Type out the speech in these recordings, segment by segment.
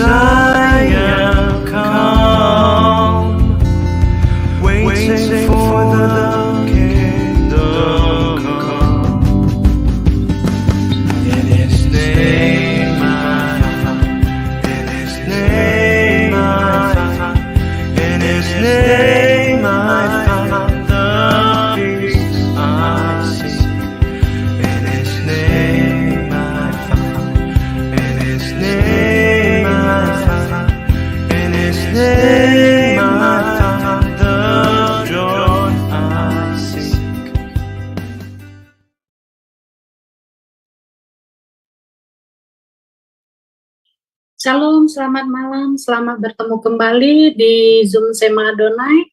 I am calm, waiting for the kingdom come. In His name I find, in His name I find, in His name I find the peace I seek. In His name I find, in His name I find, in His name I find the joy I seek. Shalom, selamat malam, selamat bertemu kembali di Zoom Sema Adonai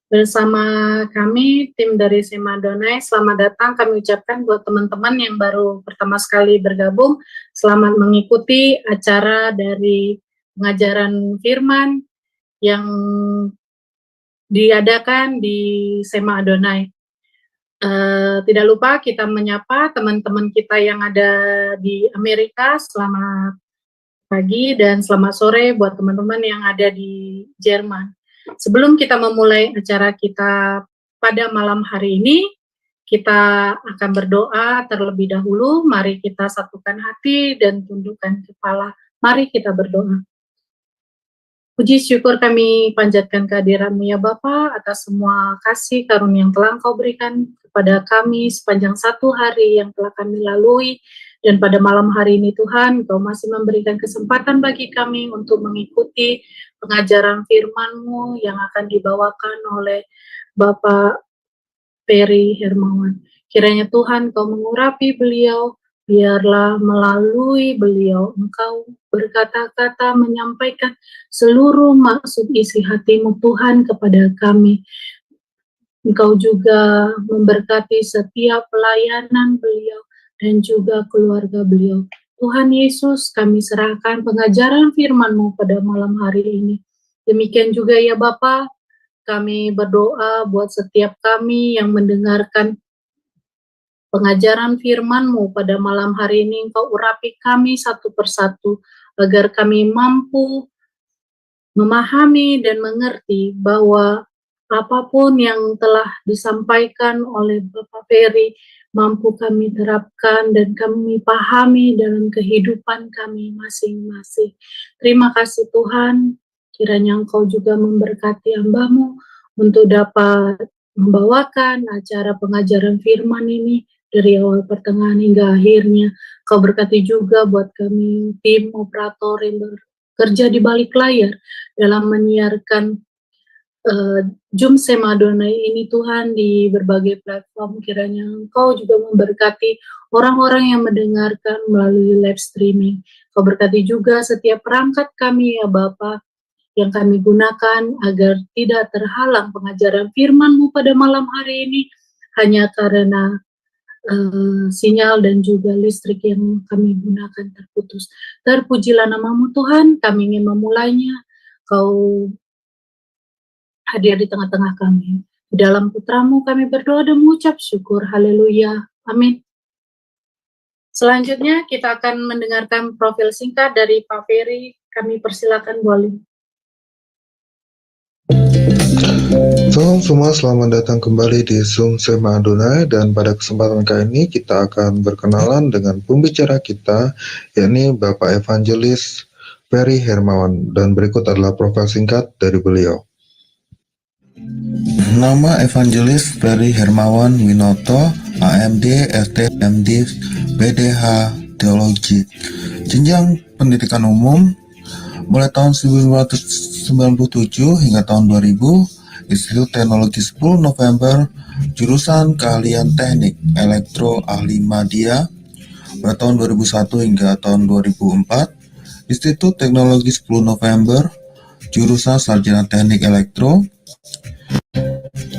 bersama kami, tim dari Sema Adonai. Selamat datang kami ucapkan buat teman-teman yang baru pertama sekali bergabung. Selamat mengikuti acara dari pengajaran firman yang diadakan di Sema Adonai. Tidak lupa kita menyapa teman-teman kita yang ada di Amerika. Selamat pagi dan selamat sore buat teman-teman yang ada di Jerman. Sebelum kita memulai acara kita pada malam hari ini, kita akan berdoa terlebih dahulu. Mari kita satukan hati dan tundukkan kepala. Mari kita berdoa. Puji syukur kami panjatkan kehadiran-Mu ya Bapa atas semua kasih karunia yang telah Engkau berikan kepada kami sepanjang satu hari yang telah kami lalui. Dan pada malam hari ini Tuhan, Engkau masih memberikan kesempatan bagi kami untuk mengikuti pengajaran firman-Mu yang akan dibawakan oleh Bapak Ferry Hermawan. Kiranya Tuhan Engkau mengurapi beliau, biarlah melalui beliau Engkau berkata-kata menyampaikan seluruh maksud isi hati-Mu Tuhan kepada kami. Engkau juga memberkati setiap pelayanan beliau dan juga keluarga beliau. Tuhan Yesus, kami serahkan pengajaran firman-Mu pada malam hari ini. Demikian juga ya Bapa, kami berdoa buat setiap kami yang mendengarkan pengajaran firman-Mu pada malam hari ini. Engkau urapi kami satu persatu, agar kami mampu memahami dan mengerti bahwa apapun yang telah disampaikan oleh Bapak Ferry, mampu kami terapkan dan kami pahami dalam kehidupan kami masing-masing. Terima kasih Tuhan, kiranya Engkau juga memberkati hamba-Mu untuk dapat membawakan acara pengajaran firman ini dari awal pertengahan hingga akhirnya. Kau berkati juga buat kami, tim operator yang bekerja di balik layar dalam menyiarkan Zoom Sema Adonai ini Tuhan di berbagai platform. Kiranya Engkau juga memberkati orang-orang yang mendengarkan melalui live streaming. Kau berkati juga setiap perangkat kami ya Bapa yang kami gunakan agar tidak terhalang pengajaran firman-Mu pada malam hari ini hanya karena sinyal dan juga listrik yang kami gunakan terputus. Terpujilah nama-Mu Tuhan, kami ingin memulainya. Kau hadir di tengah-tengah kami. Di dalam putra-Mu kami berdoa dan mengucap syukur. Haleluya. Amin. Selanjutnya kita akan mendengarkan profil singkat dari Pak Ferry. Kami persilakan boleh. Salam semua, selamat datang kembali di Zoom Sema Adonai, dan pada kesempatan kali ini kita akan berkenalan dengan pembicara kita, yakni Bapak Evangelis Ferry Hermawan, dan berikut adalah profil singkat dari beliau. Nama Evangelis Ferry Hermawan Winoto, AMD, ST, MD, BDH, Teologi. Jenjang pendidikan umum mulai tahun 1997 hingga tahun 2000, Institut Teknologi 10 November, jurusan keahlian teknik elektro ahli media. Pada tahun 2001 hingga tahun 2004, Institut Teknologi 10 November, jurusan sarjana teknik elektro.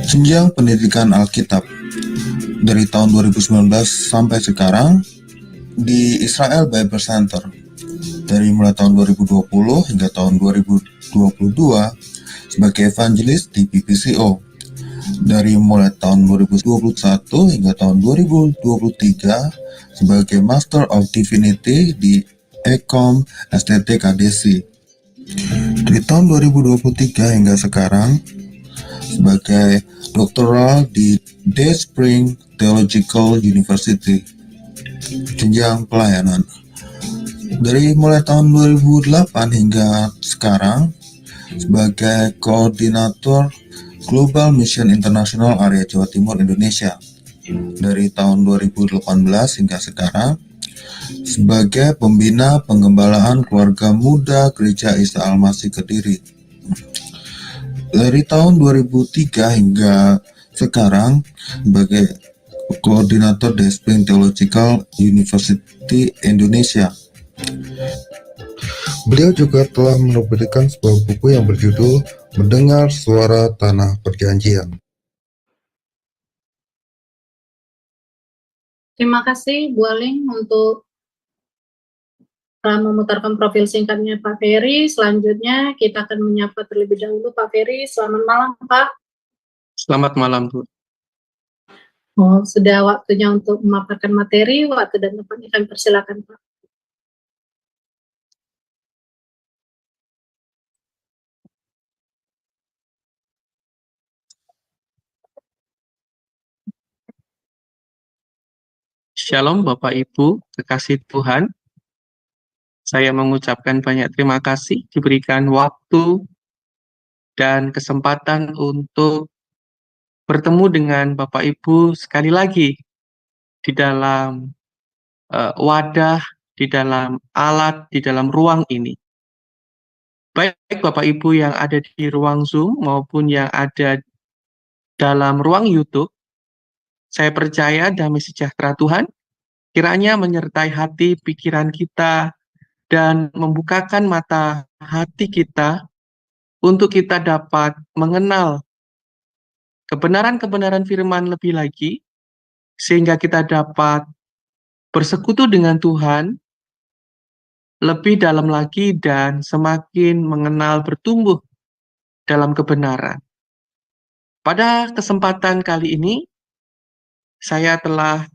Jenjang pendidikan Alkitab dari tahun 2019 sampai sekarang di Israel Bible Center, dari mulai tahun 2020 hingga tahun 2022 sebagai evangelis di BPCO, dari mulai tahun 2021 hingga tahun 2023 sebagai Master of Divinity di Ekom STT KDC. Dari tahun 2023 hingga sekarang sebagai doktoral di Day Spring Theological University, jenjang pelayanan. Dari mulai tahun 2008 hingga sekarang sebagai koordinator Global Mission International Area Jawa Timur Indonesia. Dari tahun 2018 hingga sekarang sebagai pembina penggembalaan keluarga muda Gereja Isa Al-Masih Kediri. Dari tahun 2003 hingga sekarang sebagai koordinator Day Spring Theological University Indonesia. Beliau juga telah menerbitkan sebuah buku yang berjudul Mendengar Suara Tanah Perjanjian. Terima kasih Bu Aling untuk memutarkan profil singkatnya Pak Ferry. Selanjutnya kita akan menyapa terlebih dahulu Pak Ferry. Selamat malam Pak. Selamat malam Bu. Sudah waktunya untuk memaparkan materi. Waktu dan tempatnya kami persilakan Pak. Shalom Bapak Ibu, kekasih Tuhan. Saya mengucapkan banyak terima kasih diberikan waktu dan kesempatan untuk bertemu dengan Bapak Ibu sekali lagi di dalam wadah, di dalam alat, di dalam ruang ini. Baik Bapak Ibu yang ada di ruang Zoom maupun yang ada dalam ruang YouTube, saya percaya damai sejahtera Tuhan kiranya menyertai hati pikiran kita dan membukakan mata hati kita untuk kita dapat mengenal kebenaran-kebenaran firman lebih lagi, sehingga kita dapat bersekutu dengan Tuhan lebih dalam lagi dan semakin mengenal bertumbuh dalam kebenaran. Pada kesempatan kali ini, saya telah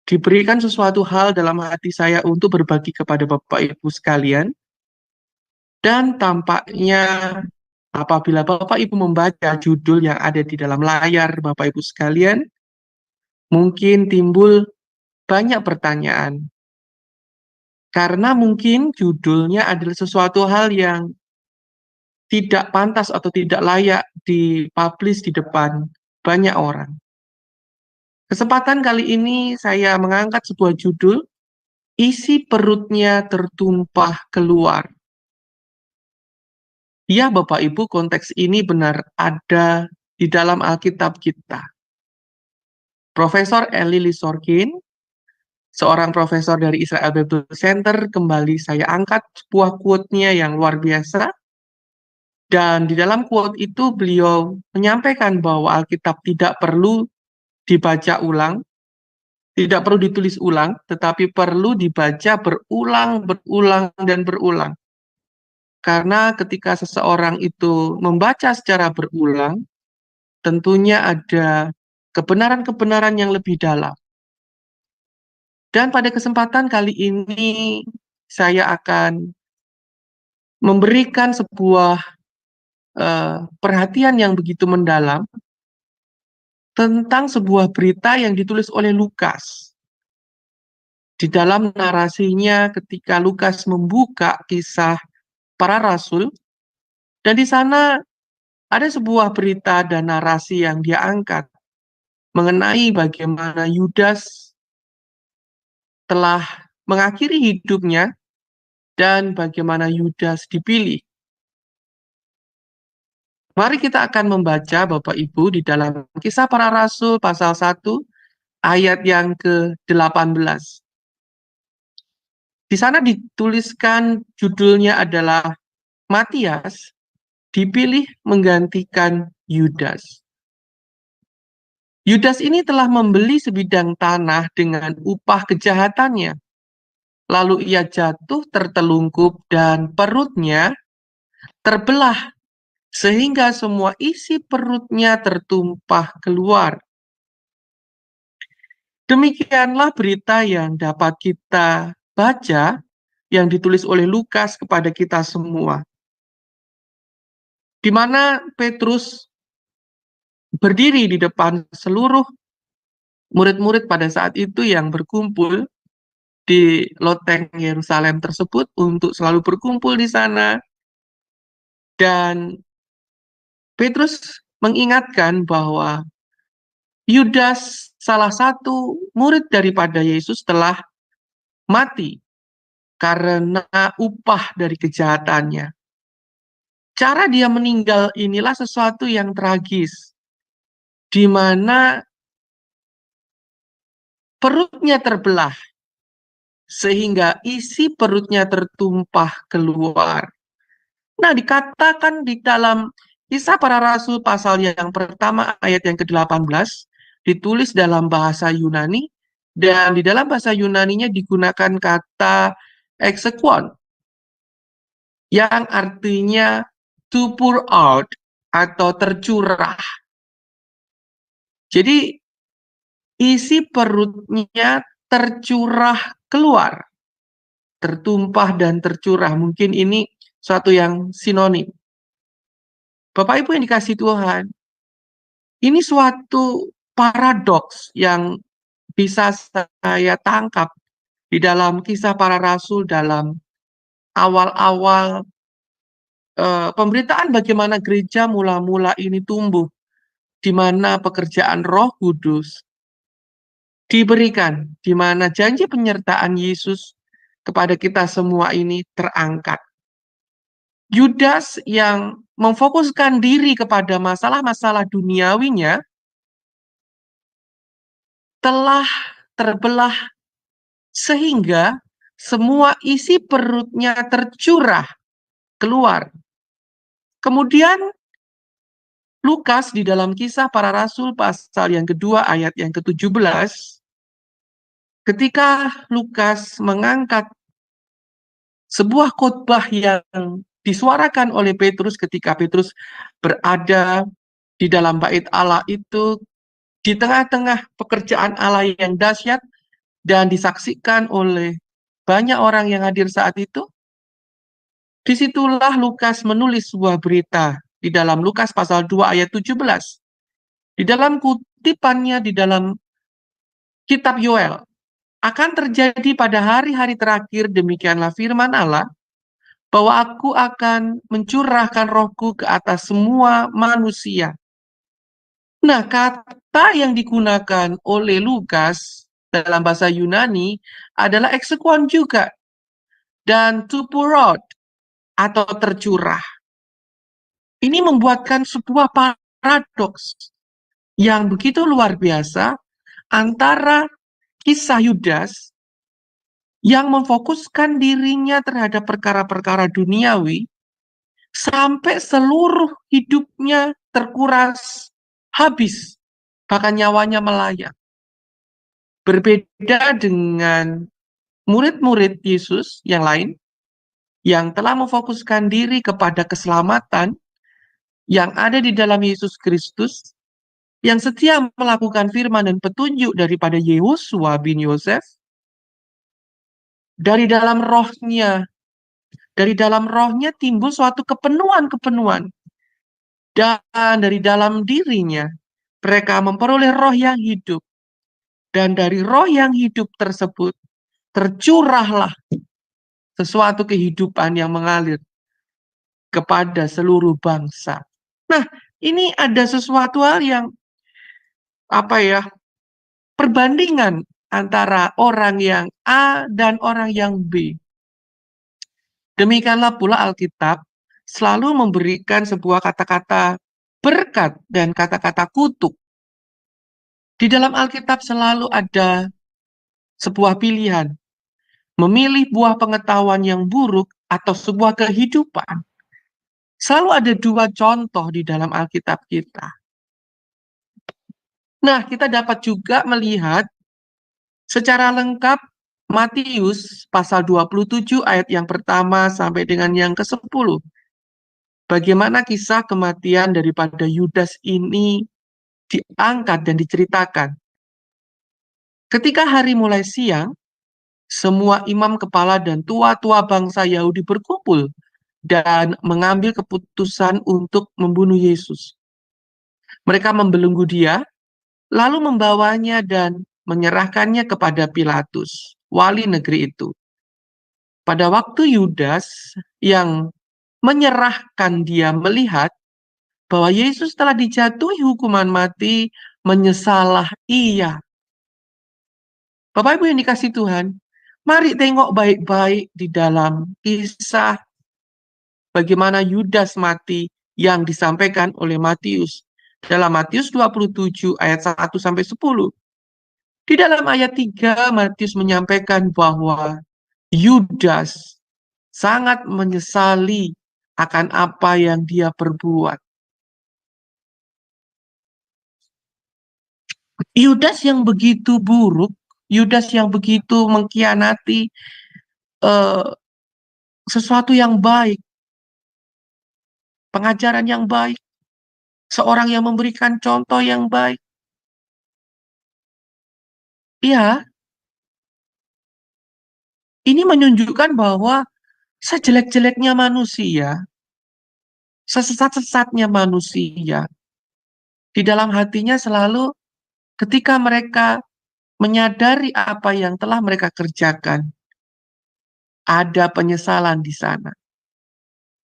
diberikan sesuatu hal dalam hati saya untuk berbagi kepada Bapak Ibu sekalian, dan tampaknya apabila Bapak Ibu membaca judul yang ada di dalam layar Bapak Ibu sekalian, mungkin timbul banyak pertanyaan. Karena mungkin judulnya adalah sesuatu hal yang tidak pantas atau tidak layak dipublish di depan banyak orang. Kesempatan kali ini saya mengangkat sebuah judul, isi perutnya tertumpah keluar. Ya Bapak Ibu, konteks ini benar ada di dalam Alkitab kita. Profesor Eli Sorkin, seorang profesor dari Israel Bible Center, kembali saya angkat sebuah quote-nya yang luar biasa. Dan di dalam quote itu beliau menyampaikan bahwa Alkitab tidak perlu dibaca ulang, tidak perlu ditulis ulang, tetapi perlu dibaca berulang, dan berulang. Karena ketika seseorang itu membaca secara berulang, tentunya ada kebenaran-kebenaran yang lebih dalam. Dan pada kesempatan kali ini, saya akan memberikan sebuah perhatian yang begitu mendalam tentang sebuah berita yang ditulis oleh Lukas. Di dalam narasinya ketika Lukas membuka kisah para rasul, dan di sana ada sebuah berita dan narasi yang dia angkat mengenai bagaimana Yudas telah mengakhiri hidupnya dan bagaimana Yudas dipilih. Mari kita akan membaca Bapak Ibu di dalam Kisah Para Rasul pasal 1 ayat yang ke-18. Di sana dituliskan judulnya adalah Matias dipilih menggantikan Yudas. Yudas ini telah membeli sebidang tanah dengan upah kejahatannya. Lalu ia jatuh tertelungkup dan perutnya terbelah sehingga semua isi perutnya tertumpah keluar. Demikianlah berita yang dapat kita baca yang ditulis oleh Lukas kepada kita semua. di mana Petrus berdiri di depan seluruh murid-murid pada saat itu yang berkumpul di loteng Yerusalem tersebut untuk selalu berkumpul di sana. Dan Petrus mengingatkan bahwa Yudas, salah satu murid daripada Yesus, telah mati karena upah dari kejahatannya. Cara dia meninggal inilah sesuatu yang tragis, di mana perutnya terbelah, sehingga isi perutnya tertumpah keluar. Nah, dikatakan di dalam Kisah Para Rasul pasal yang pertama ayat yang ke-18, ditulis dalam bahasa Yunani, dan di dalam bahasa Yunaninya digunakan kata exequon, yang artinya to pour out atau tercurah. Jadi isi perutnya tercurah keluar, tertumpah dan tercurah. Mungkin ini suatu yang sinonim. Bapak Ibu yang dikasihi Tuhan, ini suatu paradoks yang bisa saya tangkap di dalam Kisah Para Rasul dalam awal-awal pemberitaan bagaimana gereja mula-mula ini tumbuh, di mana pekerjaan Roh Kudus diberikan, di mana janji penyertaan Yesus kepada kita semua ini terangkat. Yudas yang memfokuskan diri kepada masalah-masalah duniawinya telah terbelah sehingga semua isi perutnya tercurah keluar. Kemudian Lukas di dalam Kisah Para Rasul pasal yang kedua ayat yang ke-17, ketika Lukas mengangkat sebuah khotbah yang disuarakan oleh Petrus ketika Petrus berada di dalam bait Allah itu, di tengah-tengah pekerjaan Allah yang dahsyat dan disaksikan oleh banyak orang yang hadir saat itu, disitulah Lukas menulis sebuah berita di dalam Lukas pasal 2 ayat 17. Di dalam kutipannya di dalam kitab Yoel, akan terjadi pada hari-hari terakhir, demikianlah firman Allah, bahwa aku akan mencurahkan rohku ke atas semua manusia. Nah, kata yang digunakan oleh Lukas dalam bahasa Yunani adalah exequon juga, dan to pour out atau tercurah. Ini membuatkan sebuah paradoks yang begitu luar biasa antara kisah Yudas yang memfokuskan dirinya terhadap perkara-perkara duniawi sampai seluruh hidupnya terkuras habis, bahkan nyawanya melayang. Berbeda dengan murid-murid Yesus yang lain yang telah memfokuskan diri kepada keselamatan yang ada di dalam Yesus Kristus, yang setia melakukan firman dan petunjuk daripada Yehosua bin Yosef, dari dalam rohnya timbul suatu kepenuhan-kepenuhan, dan dari dalam dirinya mereka memperoleh roh yang hidup, dan dari roh yang hidup tersebut tercurahlah sesuatu kehidupan yang mengalir kepada seluruh bangsa. Nah, ini ada sesuatu hal yang perbandingan antara orang yang A dan orang yang B. Demikianlah pula Alkitab selalu memberikan sebuah kata-kata berkat dan kata-kata kutuk. Di dalam Alkitab selalu ada sebuah pilihan, memilih buah pengetahuan yang buruk atau sebuah kehidupan. Selalu ada dua contoh di dalam Alkitab kita. Nah, kita dapat juga melihat secara lengkap Matius pasal 27 ayat yang pertama sampai dengan yang ke-10. Bagaimana kisah kematian daripada Yudas ini diangkat dan diceritakan. Ketika hari mulai siang, semua imam kepala dan tua-tua bangsa Yahudi berkumpul dan mengambil keputusan untuk membunuh Yesus. Mereka membelenggu dia, lalu membawanya dan menyerahkannya kepada Pilatus, wali negeri itu. Pada waktu Yudas yang menyerahkan dia melihat bahwa Yesus telah dijatuhi hukuman mati, menyesalah ia. Bapak Ibu yang dikasih Tuhan, mari tengok baik-baik di dalam kisah bagaimana Yudas mati yang disampaikan oleh Matius. Dalam Matius 27 ayat 1 sampai 10. Di dalam ayat 3 Matius menyampaikan bahwa Yudas sangat menyesali akan apa yang dia perbuat. Yudas yang begitu buruk, Yudas yang begitu mengkhianati sesuatu yang baik, pengajaran yang baik, seorang yang memberikan contoh yang baik. Ya, ini menunjukkan bahwa sejelek-jeleknya manusia, sesesat-sesatnya manusia, di dalam hatinya selalu ketika mereka menyadari apa yang telah mereka kerjakan, ada penyesalan di sana.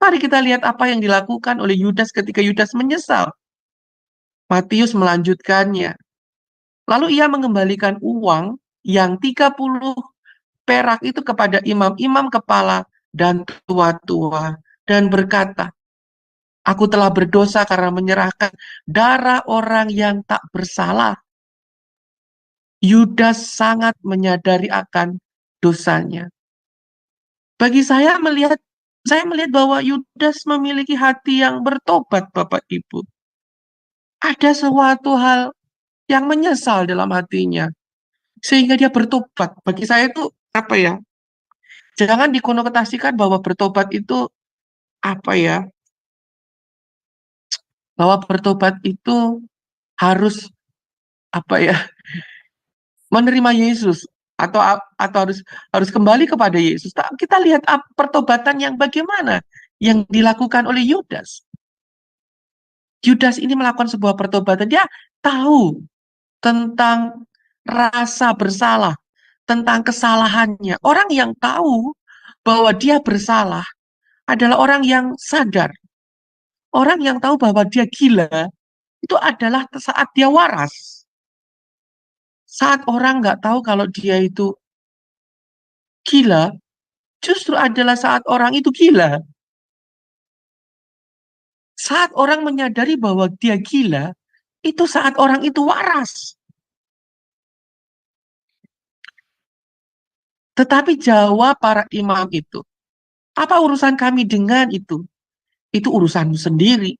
Mari kita lihat apa yang dilakukan oleh Yudas ketika Yudas menyesal. Matius melanjutkannya. Lalu ia mengembalikan uang yang 30 perak itu kepada imam-imam kepala dan tua-tua dan berkata, aku telah berdosa karena menyerahkan darah orang yang tak bersalah. Yudas sangat menyadari akan dosanya. Bagi saya melihat bahwa Yudas memiliki hati yang bertobat, Bapak Ibu. Ada suatu hal yang menyesal dalam hatinya, sehingga dia bertobat. Bagi saya itu apa ya? Jangan dikonotasikan bahwa bertobat itu apa ya? Bahwa bertobat itu harus apa ya? Menerima Yesus atau harus kembali kepada Yesus. Kita lihat pertobatan yang bagaimana yang dilakukan oleh Yudas. Yudas ini melakukan sebuah pertobatan. Dia tahu tentang rasa bersalah, tentang kesalahannya. Orang yang tahu bahwa dia bersalah adalah orang yang sadar. Orang yang tahu bahwa dia gila, itu adalah saat dia waras. Saat orang nggak tahu kalau dia itu gila, justru adalah saat orang itu gila. Saat orang menyadari bahwa dia gila, itu saat orang itu waras. Tetapi jawab para imam itu, apa urusan kami dengan itu? Itu urusanmu sendiri.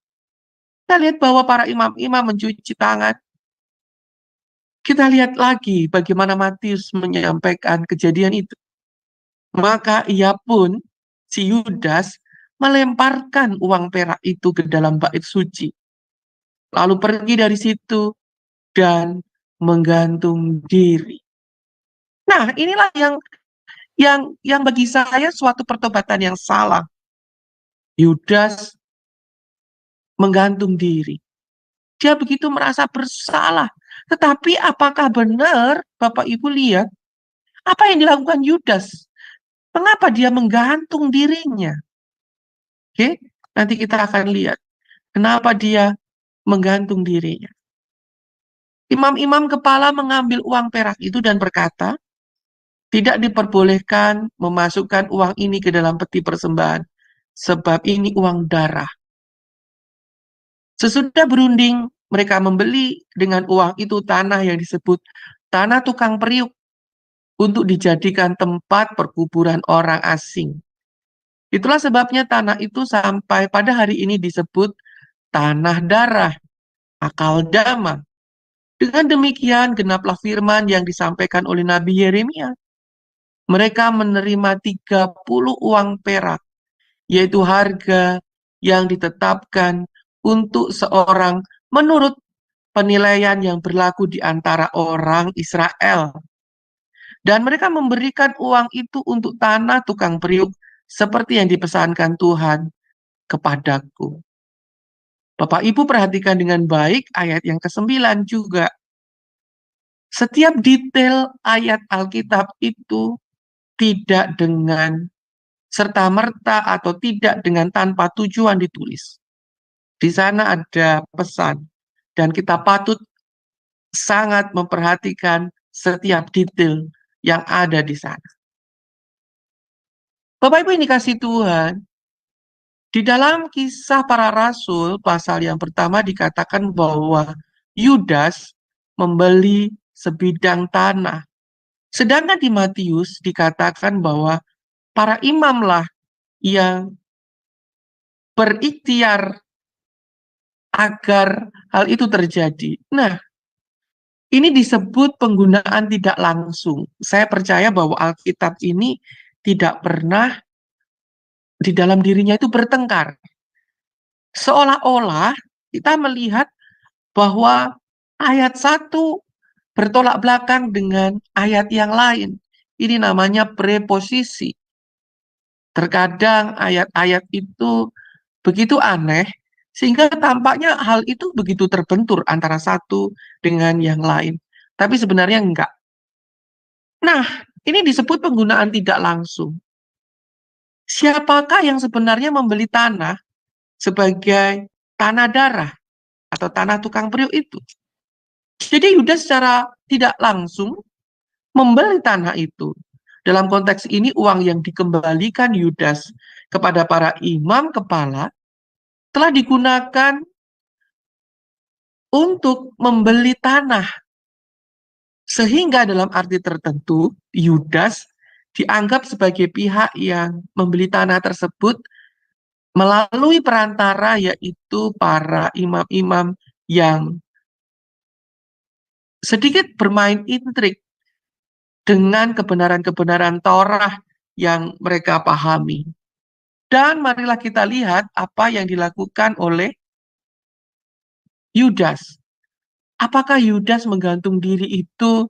Kita lihat bahwa para imam-imam mencuci tangan. Kita lihat lagi bagaimana Matius menyampaikan kejadian itu. Maka ia pun, si Yudas, melemparkan uang perak itu ke dalam bait suci. Lalu pergi dari situ dan menggantung diri. Nah, inilah yang bagi saya suatu pertobatan yang salah. Yudas menggantung diri. Dia begitu merasa bersalah. Tetapi apakah benar Bapak Ibu lihat apa yang dilakukan Yudas? Mengapa dia menggantung dirinya? Oke, nanti kita akan lihat kenapa dia menggantung dirinya. Imam-imam kepala mengambil uang perak itu dan berkata, tidak diperbolehkan memasukkan uang ini ke dalam peti persembahan, sebab ini uang darah. Sesudah berunding, mereka membeli dengan uang itu tanah yang disebut tanah tukang periuk untuk dijadikan tempat perkuburan orang asing. Itulah sebabnya tanah itu sampai pada hari ini disebut tanah darah, Akaldama. Dengan demikian genaplah firman yang disampaikan oleh Nabi Yeremia. Mereka menerima 30 uang perak, yaitu harga yang ditetapkan untuk seorang menurut penilaian yang berlaku di antara orang Israel. Dan mereka memberikan uang itu untuk tanah tukang periuk seperti yang dipesankan Tuhan kepadaku. Bapak Ibu perhatikan dengan baik ayat yang ke-9 juga. Setiap detail ayat Alkitab itu tidak dengan serta-merta atau tidak dengan tanpa tujuan ditulis. Di sana ada pesan, dan kita patut sangat memperhatikan setiap detail yang ada di sana. Bapak Ibu ini kasih Tuhan, di dalam Kisah Para Rasul pasal yang pertama dikatakan bahwa Yudas membeli sebidang tanah. Sedangkan di Matius dikatakan bahwa para imamlah yang berikhtiar agar hal itu terjadi. Nah, ini disebut penggunaan tidak langsung. Saya percaya bahwa Alkitab ini tidak pernah di dalam dirinya itu bertengkar. Seolah-olah kita melihat bahwa ayat 1 bertolak belakang dengan ayat yang lain. Ini namanya preposisi. Terkadang ayat-ayat itu begitu aneh, sehingga tampaknya hal itu begitu terbentur antara satu dengan yang lain. Tapi sebenarnya enggak. Nah, ini disebut penggunaan tidak langsung. Siapakah yang sebenarnya membeli tanah sebagai tanah darah atau tanah tukang periuk itu? Jadi Yudas secara tidak langsung membeli tanah itu. Dalam konteks ini uang yang dikembalikan Yudas kepada para imam kepala telah digunakan untuk membeli tanah. Sehingga dalam arti tertentu Yudas dianggap sebagai pihak yang membeli tanah tersebut melalui perantara, yaitu para imam-imam yang sedikit bermain intrik dengan kebenaran-kebenaran Taurat yang mereka pahami. Dan marilah kita lihat apa yang dilakukan oleh Yudas. Apakah Yudas menggantung diri itu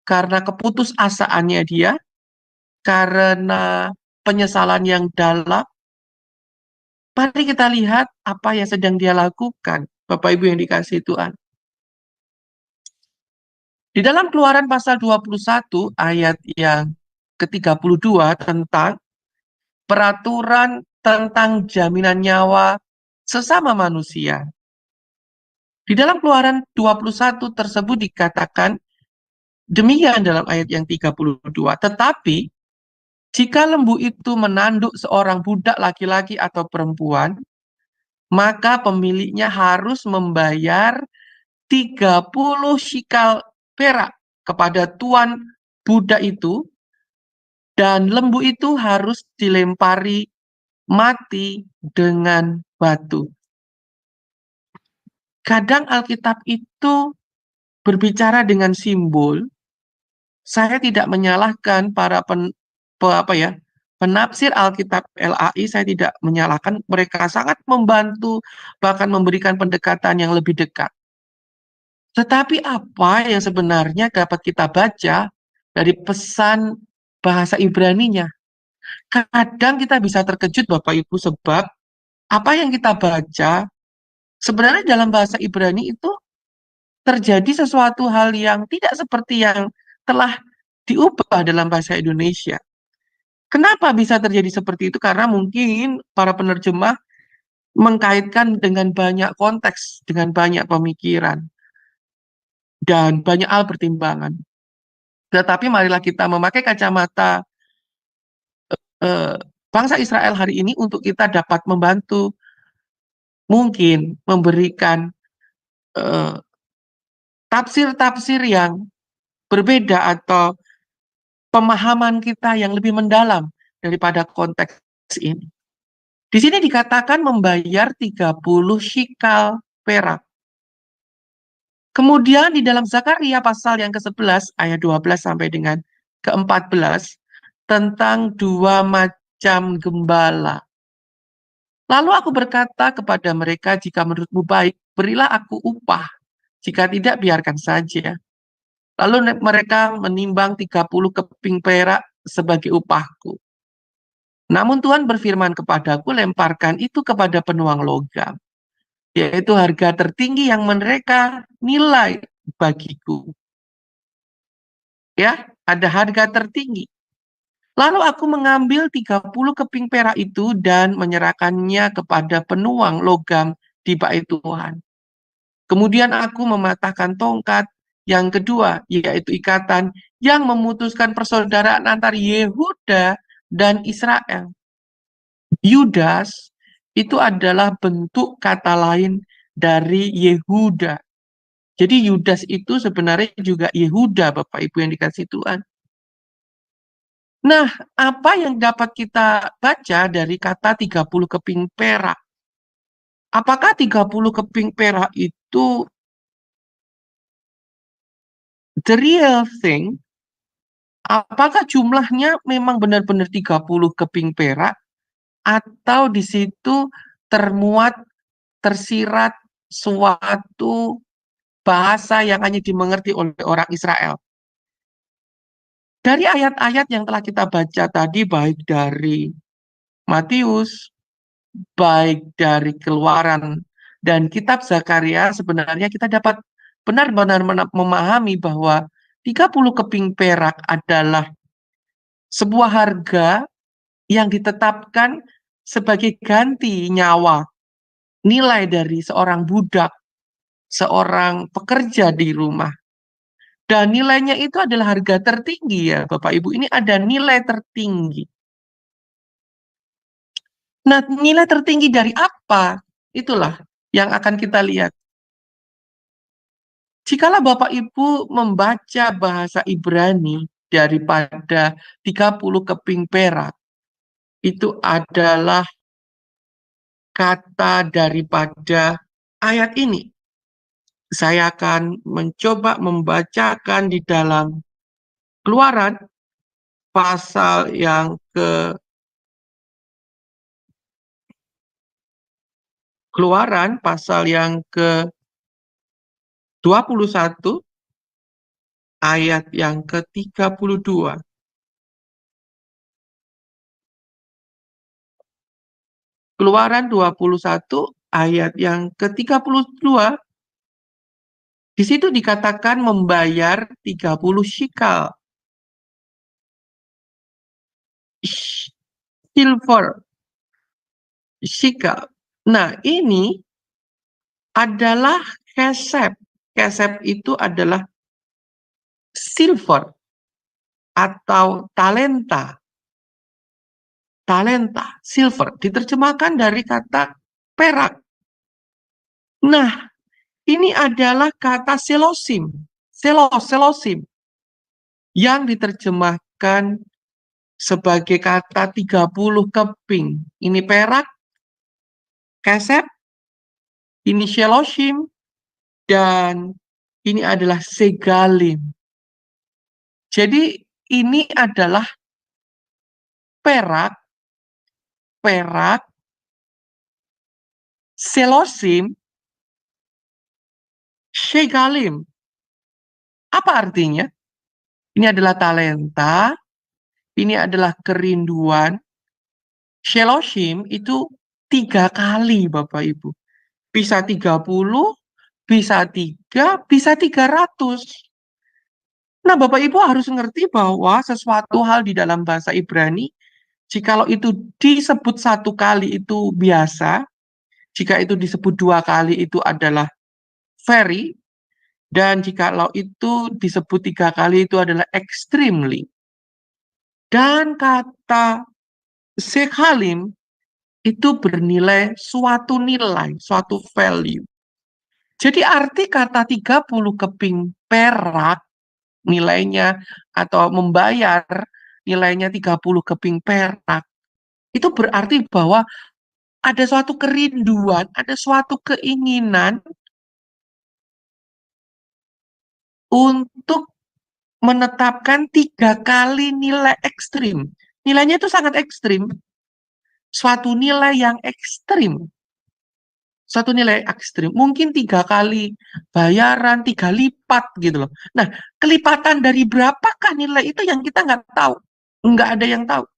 karena keputusasaannya dia? Karena penyesalan yang dalam? Mari kita lihat apa yang sedang dia lakukan, Bapak Ibu yang dikasihi Tuhan. Di dalam Keluaran pasal 21 ayat yang ke-32 tentang peraturan tentang jaminan nyawa sesama manusia. Di dalam Keluaran 21 tersebut dikatakan demikian dalam ayat yang 32. Tetapi jika lembu itu menanduk seorang budak laki-laki atau perempuan, maka pemiliknya harus membayar 30 shikal perak kepada tuan budak itu, dan lembu itu harus dilempari mati dengan batu. Kadang Alkitab itu berbicara dengan simbol. Saya tidak menyalahkan para penafsir Alkitab LAI, saya tidak menyalahkan, mereka sangat membantu, bahkan memberikan pendekatan yang lebih dekat. Tetapi apa yang sebenarnya dapat kita baca dari pesan bahasa Ibraninya? Kadang kita bisa terkejut Bapak Ibu, sebab apa yang kita baca sebenarnya dalam bahasa Ibrani itu terjadi sesuatu hal yang tidak seperti yang telah diubah dalam bahasa Indonesia. Kenapa bisa terjadi seperti itu? Karena mungkin para penerjemah mengkaitkan dengan banyak konteks, dengan banyak pemikiran, dan banyak hal pertimbangan. Tetapi marilah kita memakai kacamata bangsa Israel hari ini untuk kita dapat membantu, mungkin memberikan tafsir-tafsir yang berbeda atau pemahaman kita yang lebih mendalam daripada konteks ini. Di sini dikatakan membayar 30 shikal perak. Kemudian di dalam Zakaria pasal yang ke-11 ayat 12 sampai dengan ke-14 tentang dua macam gembala. Lalu aku berkata kepada mereka, jika menurutmu baik, berilah aku upah. Jika tidak, biarkan saja. Lalu mereka menimbang 30 keping perak sebagai upahku. Namun Tuhan berfirman kepadaku, lemparkan itu kepada penuang logam, yaitu harga tertinggi yang mereka nilai bagiku. Ya, ada harga tertinggi. Lalu aku mengambil 30 keping perak itu dan menyerahkannya kepada penuang logam di bait Tuhan. Kemudian aku mematahkan tongkat yang kedua, yaitu ikatan yang memutuskan persaudaraan antara Yehuda dan Israel. Yudas itu adalah bentuk kata lain dari Yehuda. Jadi Yudas itu sebenarnya juga Yehuda, Bapak Ibu yang dikasih Tuhan. Nah, apa yang dapat kita baca dari kata 30 keping perak? Apakah 30 keping perak itu the real thing? Apakah jumlahnya memang benar-benar 30 keping perak atau di situ termuat, tersirat suatu bahasa yang hanya dimengerti oleh orang Israel? Dari ayat-ayat yang telah kita baca tadi, baik dari Matius, baik dari Keluaran, dan kitab Zakaria, sebenarnya kita dapat benar-benar memahami bahwa 30 keping perak adalah sebuah harga yang ditetapkan sebagai ganti nyawa, nilai dari seorang budak, seorang pekerja di rumah. Dan nilainya itu adalah harga tertinggi ya Bapak Ibu, ini ada nilai tertinggi. Nah, nilai tertinggi dari apa? Itulah yang akan kita lihat. Jikalau Bapak Ibu membaca bahasa Ibrani daripada 30 keping perak, itu adalah kata daripada ayat ini. Saya akan mencoba membacakan di dalam Keluaran pasal yang Keluaran pasal yang ke-21 ayat yang ke-32. Keluaran 21 ayat yang ke-32, di situ dikatakan membayar 30 shikal silver shikal. Nah, ini adalah kesep. Kesep itu adalah silver atau talenta. Talenta, silver, diterjemahkan dari kata perak. Nah, ini adalah kata selosim, selosim, yang diterjemahkan sebagai kata 30 keping. Ini perak, kesep, ini selosim, dan ini adalah segalim. Jadi ini adalah perak, selosim, segalim. Apa artinya? Ini adalah talenta, ini adalah kerinduan. Selosim itu 3 kali, Bapak Ibu. Bisa 30, bisa 3, bisa 300. Nah, Bapak Ibu harus ngerti bahwa sesuatu hal di dalam bahasa Ibrani, jikalau itu disebut 1 kali itu biasa, jika itu disebut 2 kali itu adalah very, dan jikalau itu disebut 3 kali itu adalah extremely. Dan kata sekhalim itu bernilai suatu nilai, suatu value. Jadi arti kata 30 keping perak nilainya atau membayar nilainya 30 keping perak itu berarti bahwa ada suatu kerinduan, ada suatu keinginan untuk menetapkan 3 kali nilai ekstrim. Nilainya itu sangat ekstrim. Suatu nilai yang ekstrim. Suatu nilai ekstrim. Mungkin 3 kali bayaran, 3 lipat gitu loh. Nah, kelipatan dari berapakah nilai itu yang kita nggak tahu. Nggak ada yang tahu.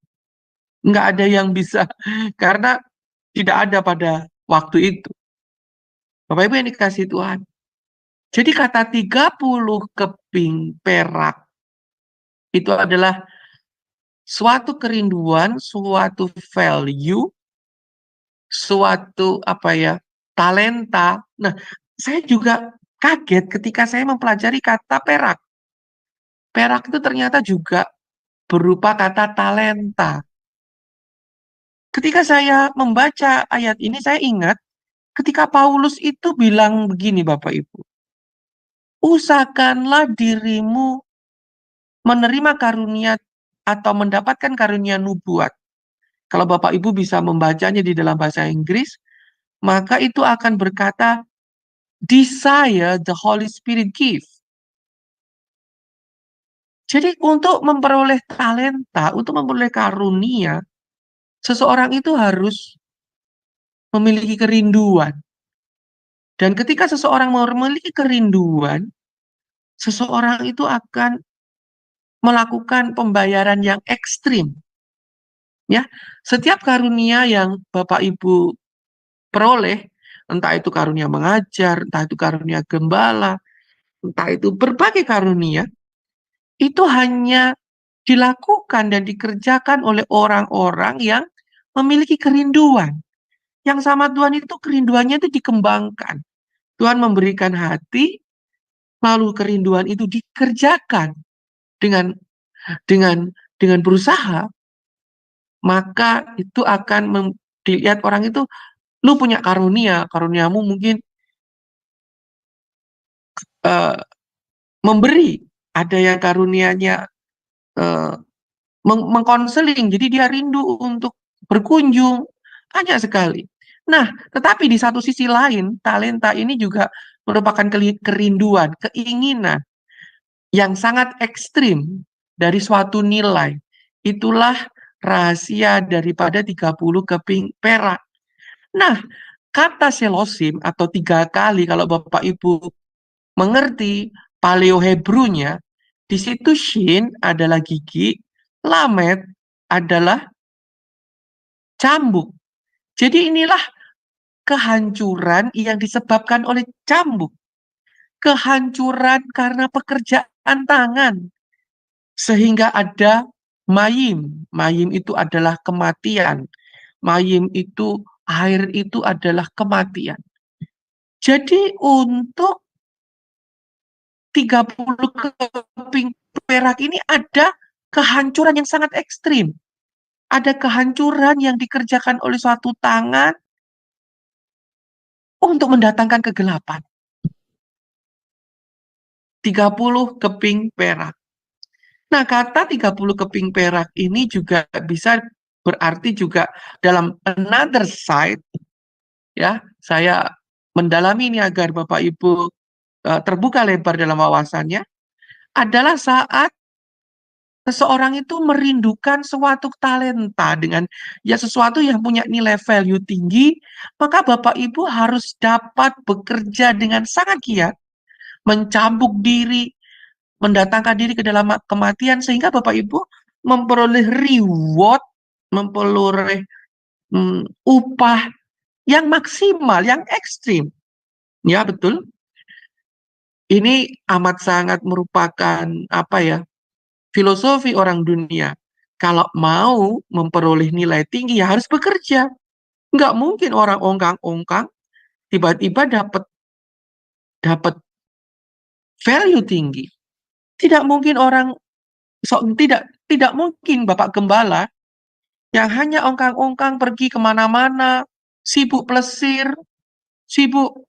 Nggak ada yang bisa, karena tidak ada pada waktu itu. Bapak Ibu yang dikasih Tuhan. Jadi kata 30 keping perak itu adalah suatu kerinduan, suatu value, suatu talenta. Nah, saya juga kaget ketika saya mempelajari kata perak. Perak itu ternyata juga berupa kata talenta. Ketika saya membaca ayat ini, saya ingat ketika Paulus itu bilang begini, Bapak Ibu. Usahakanlah dirimu menerima karunia atau mendapatkan karunia nubuat. Kalau Bapak Ibu bisa membacanya di dalam bahasa Inggris, maka itu akan berkata, desire the Holy Spirit give. Jadi untuk memperoleh talenta, untuk memperoleh karunia, seseorang itu harus memiliki kerinduan. Dan ketika seseorang memiliki kerinduan, seseorang itu akan melakukan pembayaran yang ekstrim. Ya, setiap karunia yang Bapak Ibu peroleh, entah itu karunia mengajar, entah itu karunia gembala, entah itu berbagai karunia, itu hanya dilakukan dan dikerjakan oleh orang-orang yang memiliki kerinduan. Yang sama Tuhan itu kerinduannya itu dikembangkan. Tuhan memberikan hati, lalu kerinduan itu dikerjakan dengan dengan berusaha, maka itu akan dilihat orang itu, lu punya karunia, karuniamu mungkin memberi, ada yang karunianya mengkonseling, jadi dia rindu untuk berkunjung, banyak sekali. Nah, tetapi di satu sisi lain, talenta ini juga merupakan kerinduan, keinginan yang sangat ekstrim dari suatu nilai. Itulah rahasia daripada 30 keping perak. Nah, kata selosim atau 3 kali, kalau Bapak Ibu mengerti paleo Hebrunya, di situ shin adalah gigi, lamet adalah cambuk. Jadi inilah kehancuran yang disebabkan oleh cambuk. Kehancuran karena pekerjaan tangan. Sehingga ada mayim. Mayim itu adalah kematian. Mayim itu, air itu adalah kematian. Jadi untuk 30 keping perak ini ada kehancuran yang sangat ekstrim. Ada kehancuran yang dikerjakan oleh suatu tangan untuk mendatangkan kegelapan. 30 keping perak. Nah, kata 30 keping perak ini juga bisa berarti juga dalam another side, ya, saya mendalami ini agar Bapak Ibu terbuka lebar dalam wawasannya, adalah saat seseorang itu merindukan suatu talenta dengan sesuatu yang punya nilai value tinggi, maka Bapak Ibu harus dapat bekerja dengan sangat giat, mencambuk diri, mendatangkan diri ke dalam kematian, sehingga Bapak Ibu memperoleh reward, memperoleh upah yang maksimal, yang ekstrim. Ya, betul. Ini amat sangat merupakan filosofi orang dunia. Kalau mau memperoleh nilai tinggi, ya harus bekerja. Nggak mungkin orang ongkang-ongkang tiba-tiba dapat value tinggi. Tidak mungkin orang tidak mungkin Bapak Gembala yang hanya ongkang-ongkang pergi kemana-mana, sibuk plesir, sibuk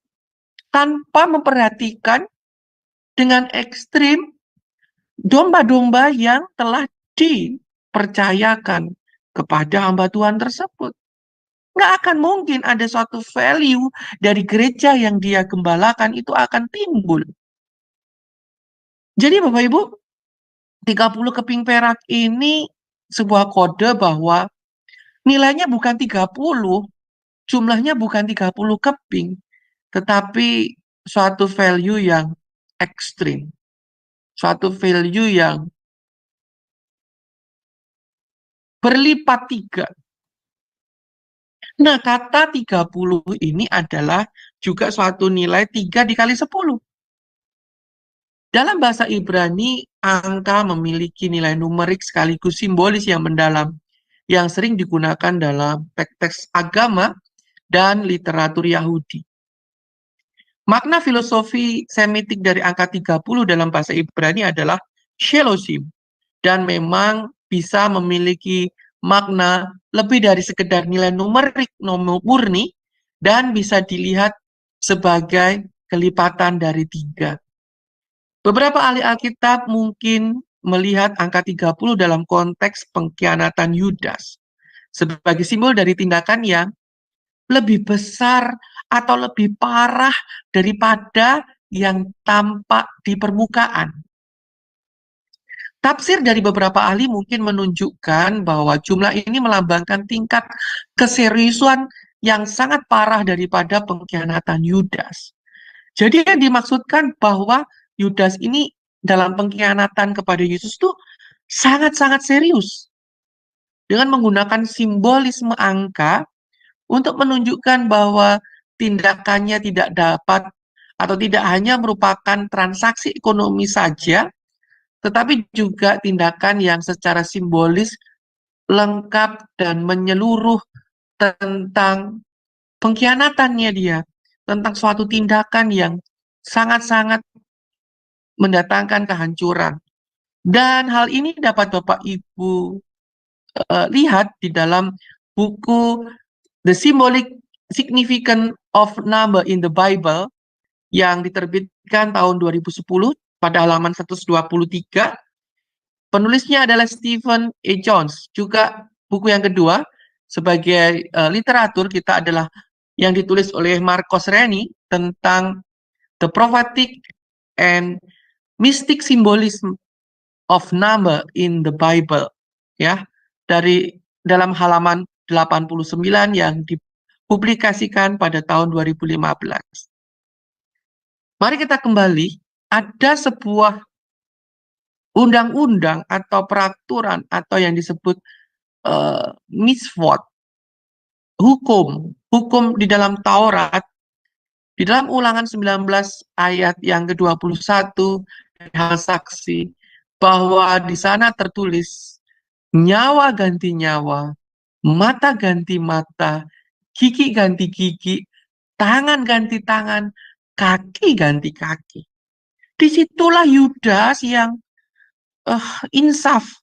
tanpa memperhatikan dengan ekstrim domba-domba yang telah dipercayakan kepada hamba Tuhan tersebut. Nggak akan mungkin ada suatu value dari gereja yang dia gembalakan itu akan timbul. Jadi Bapak Ibu, 30 keping perak ini sebuah kode bahwa nilainya bukan 30, jumlahnya bukan 30 keping, tetapi suatu value yang ekstrim. Suatu value yang berlipat 3. Nah, kata 30 ini adalah juga suatu nilai 3 dikali 10. Dalam bahasa Ibrani, angka memiliki nilai numerik sekaligus simbolis yang mendalam, yang sering digunakan dalam teks-teks agama dan literatur Yahudi. Makna filosofi semitik dari angka 30 dalam bahasa Ibrani adalah shelosim, dan memang bisa memiliki makna lebih dari sekedar nilai numerik murni, dan bisa dilihat sebagai kelipatan dari 3. Beberapa ahli Alkitab mungkin melihat angka 30 dalam konteks pengkhianatan Yudas sebagai simbol dari tindakan yang lebih besar atau lebih parah daripada yang tampak di permukaan. Tafsir dari beberapa ahli mungkin menunjukkan bahwa jumlah ini melambangkan tingkat keseriusan yang sangat parah daripada pengkhianatan Yudas. Jadi yang dimaksudkan bahwa Yudas ini dalam pengkhianatan kepada Yesus itu sangat-sangat serius. Dengan menggunakan simbolisme angka untuk menunjukkan bahwa tindakannya tidak dapat atau tidak hanya merupakan transaksi ekonomi saja, tetapi juga tindakan yang secara simbolis lengkap dan menyeluruh tentang pengkhianatannya dia, tentang suatu tindakan yang sangat-sangat mendatangkan kehancuran. Dan hal ini dapat Bapak Ibu lihat di dalam buku The Symbolic Significance of Number in the Bible yang diterbitkan tahun 2010 pada halaman 123. Penulisnya adalah Stephen A. Jones. Juga buku yang kedua sebagai literatur kita adalah yang ditulis oleh Marcos Reni tentang The Prophetic and Mystic Symbolism of Number in the Bible, ya, dari dalam halaman 89 yang dipublikasikan pada tahun 2015. Mari kita kembali, ada sebuah undang-undang atau peraturan atau yang disebut mitzvot, hukum di dalam Taurat, di dalam Ulangan 19 ayat yang ke-21 hal saksi, bahwa di sana tertulis nyawa ganti nyawa, mata ganti mata, gigi ganti gigi, tangan ganti tangan, kaki ganti kaki. Disitulah Yudas yang insaf.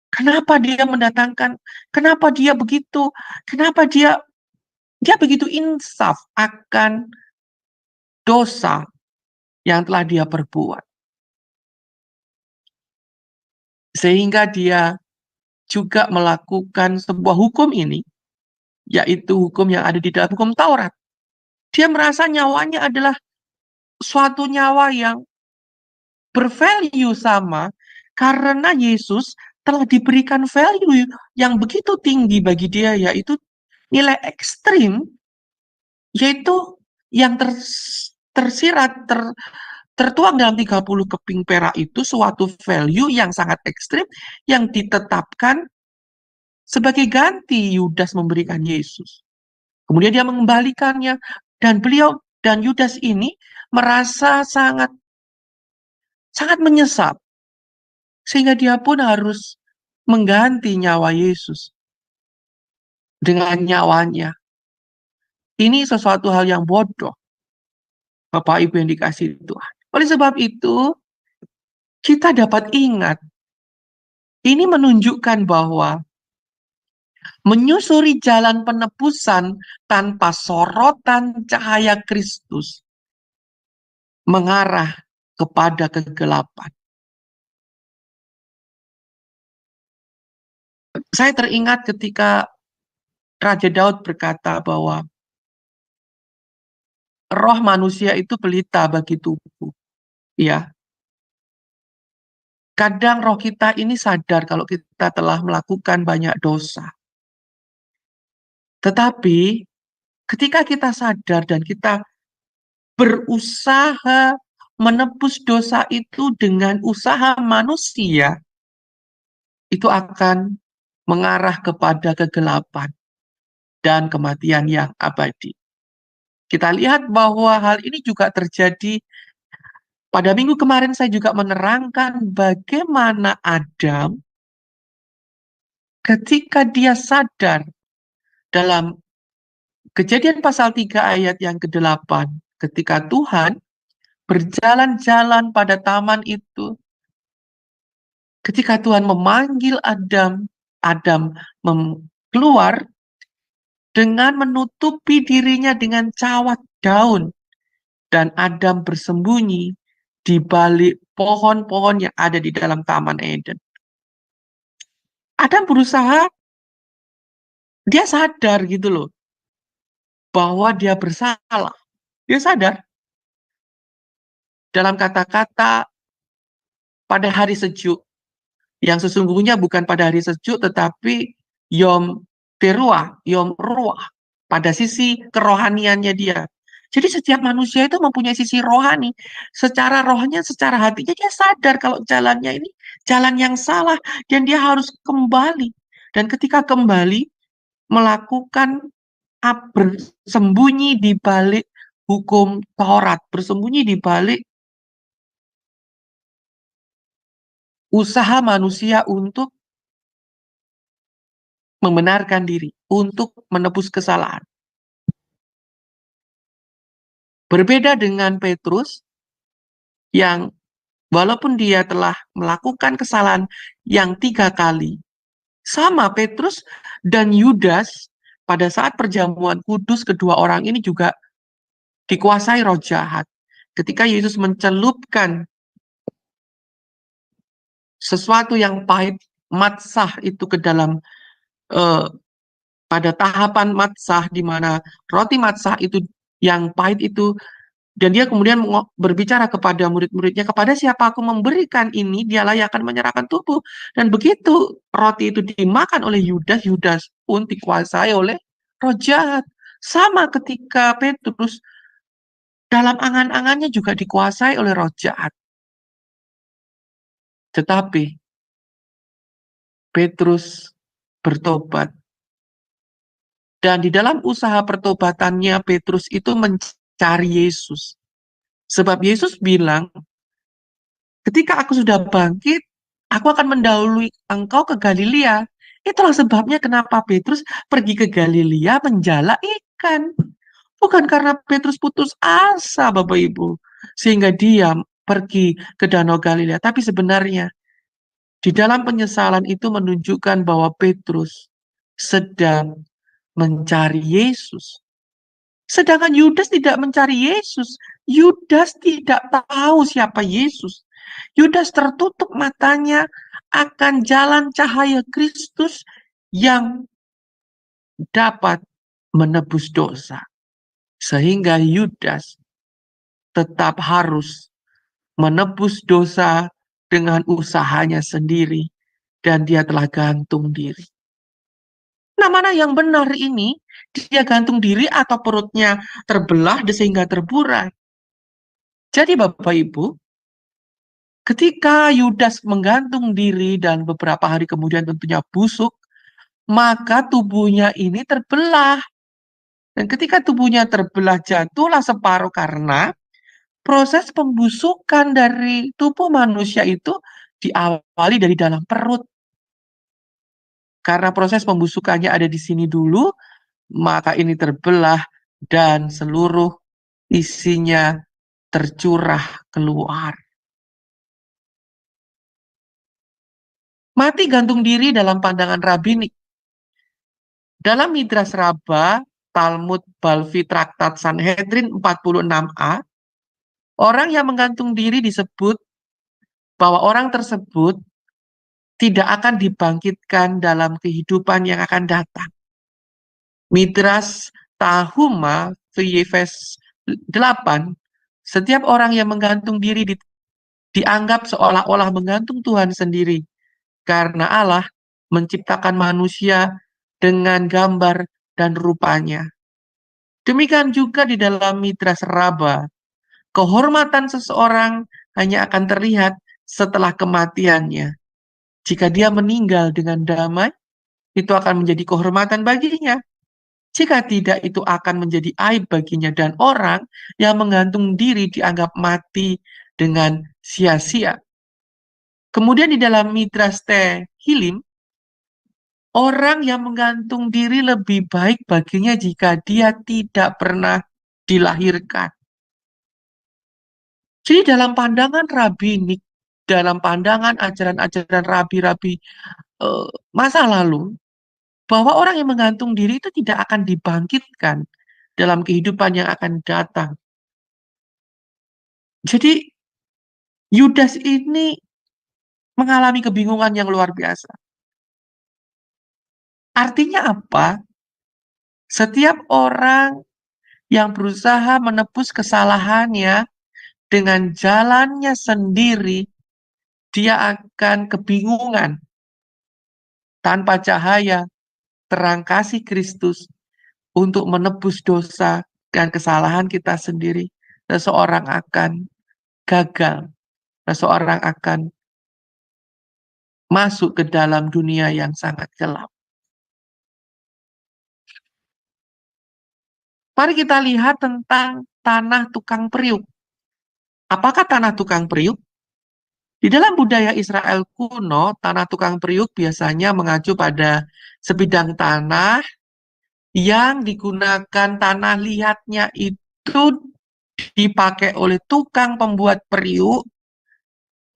Kenapa dia mendatangkan, kenapa dia begitu, kenapa dia begitu insaf akan dosa yang telah dia perbuat. Sehingga dia juga melakukan sebuah hukum ini, yaitu hukum yang ada di dalam hukum Taurat. Dia merasa nyawanya adalah suatu nyawa yang bervalue sama karena Yesus telah diberikan value yang begitu tinggi bagi dia, yaitu nilai ekstrim, yaitu yang tersirat, tertuang dalam 30 keping perak itu suatu value yang sangat ekstrim yang ditetapkan sebagai ganti Yudas memberikan Yesus. Kemudian dia mengembalikannya, dan beliau dan Yudas ini merasa sangat menyesal, sehingga dia pun harus mengganti nyawa Yesus dengan nyawanya. Ini sesuatu hal yang bodoh, Bapak Ibu yang dikasihi Tuhan. Oleh sebab itu, kita dapat ingat, ini menunjukkan bahwa menyusuri jalan penebusan tanpa sorotan cahaya Kristus mengarah kepada kegelapan. Saya teringat ketika Raja Daud berkata bahwa roh manusia itu pelita bagi tubuh. Ya. Kadang roh kita ini sadar kalau kita telah melakukan banyak dosa. Tetapi ketika kita sadar dan kita berusaha menebus dosa itu dengan usaha manusia, itu akan mengarah kepada kegelapan dan kematian yang abadi. Kita lihat bahwa hal ini juga terjadi pada minggu kemarin. Saya juga menerangkan bagaimana Adam ketika dia sadar dalam Kejadian pasal 3 ayat yang ke-8, ketika Tuhan berjalan-jalan pada taman itu, ketika Tuhan memanggil Adam, Adam keluar dengan menutupi dirinya dengan cawat daun, dan Adam bersembunyi di balik pohon-pohon yang ada di dalam Taman Eden. Adam berusaha, dia sadar gitu loh, bahwa dia bersalah. Dia sadar. Dalam kata-kata pada hari sejuk, yang sesungguhnya bukan pada hari sejuk, tetapi Yom Teruah, Yom Ruah, pada sisi kerohaniannya dia. Jadi setiap manusia itu mempunyai sisi rohani. Secara rohnya, secara hatinya dia sadar kalau jalannya ini jalan yang salah dan dia harus kembali. Dan ketika kembali melakukan bersembunyi di balik hukum Taurat, bersembunyi di balik usaha manusia untuk membenarkan diri, untuk menebus kesalahan. Berbeda dengan Petrus, yang walaupun dia telah melakukan kesalahan yang 3 kali, sama Petrus dan Yudas, pada saat perjamuan kudus, kedua orang ini juga dikuasai roh jahat. Ketika Yesus mencelupkan sesuatu yang pahit, matsah itu ke dalam pada tahapan matsah, di mana roti matsah itu yang pahit itu, dan dia kemudian berbicara kepada murid-muridnya, kepada siapa aku memberikan ini, dialah yang akan menyerahkan tubuh. Dan begitu roti itu dimakan oleh Yudas, Yudas pun dikuasai oleh roh jahat. Sama ketika Petrus, dalam angan-angannya juga dikuasai oleh roh jahat. Tetapi Petrus bertobat. Dan di dalam usaha pertobatannya, Petrus itu mencari Yesus. Sebab Yesus bilang, ketika aku sudah bangkit, aku akan mendahului engkau ke Galilea. Itulah sebabnya kenapa Petrus pergi ke Galilea menjala ikan. Bukan karena Petrus putus asa, Bapak Ibu, sehingga dia pergi ke Danau Galilea. Tapi sebenarnya, di dalam penyesalan itu menunjukkan bahwa Petrus sedang mencari Yesus. Sedangkan Yudas tidak mencari Yesus. Yudas tidak tahu siapa Yesus. Yudas tertutup matanya akan jalan cahaya Kristus yang dapat menebus dosa. Sehingga Yudas tetap harus menebus dosa dengan usahanya sendiri. Dan dia telah gantung diri. Nah, mana yang benar ini? Dia gantung diri atau perutnya terbelah sehingga terburai? Jadi Bapak Ibu, ketika Yudas menggantung diri dan beberapa hari kemudian tentunya busuk, maka tubuhnya ini terbelah. Dan ketika tubuhnya terbelah, jatuhlah separuh karena proses pembusukan dari tubuh manusia itu diawali dari dalam perut. Karena proses pembusukannya ada di sini dulu, maka ini terbelah dan seluruh isinya tercurah keluar. Mati gantung diri dalam pandangan rabbinik. Dalam Midras Rabbah, Talmud Balvi Traktat Sanhedrin 46a, orang yang menggantung diri disebut bahwa orang tersebut tidak akan dibangkitkan dalam kehidupan yang akan datang. Midras Tahuma Viyefes 8, setiap orang yang menggantung diri dianggap seolah-olah menggantung Tuhan sendiri, karena Allah menciptakan manusia dengan gambar dan rupanya. Demikian juga di dalam Midras Rabbah, kehormatan seseorang hanya akan terlihat setelah kematiannya. Jika dia meninggal dengan damai, itu akan menjadi kehormatan baginya. Jika tidak, itu akan menjadi aib baginya. Dan orang yang menggantung diri dianggap mati dengan sia-sia. Kemudian di dalam Midrash Tehillim, orang yang menggantung diri lebih baik baginya jika dia tidak pernah dilahirkan. Jadi dalam pandangan rabbinik, dalam pandangan ajaran-ajaran rabi-rabi masa lalu, bahwa orang yang menggantung diri itu tidak akan dibangkitkan dalam kehidupan yang akan datang. Jadi Yudas ini mengalami kebingungan yang luar biasa. Artinya apa? Setiap orang yang berusaha menebus kesalahannya dengan jalannya sendiri, dia akan kebingungan. Tanpa cahaya, terang kasih Kristus untuk menebus dosa dan kesalahan kita sendiri, seseorang akan gagal. Seseorang akan masuk ke dalam dunia yang sangat gelap. Mari kita lihat tentang tanah tukang periuk. Apakah tanah tukang periuk? Di dalam budaya Israel kuno, tanah tukang periuk biasanya mengacu pada sebidang tanah yang digunakan tanah liatnya itu dipakai oleh tukang pembuat periuk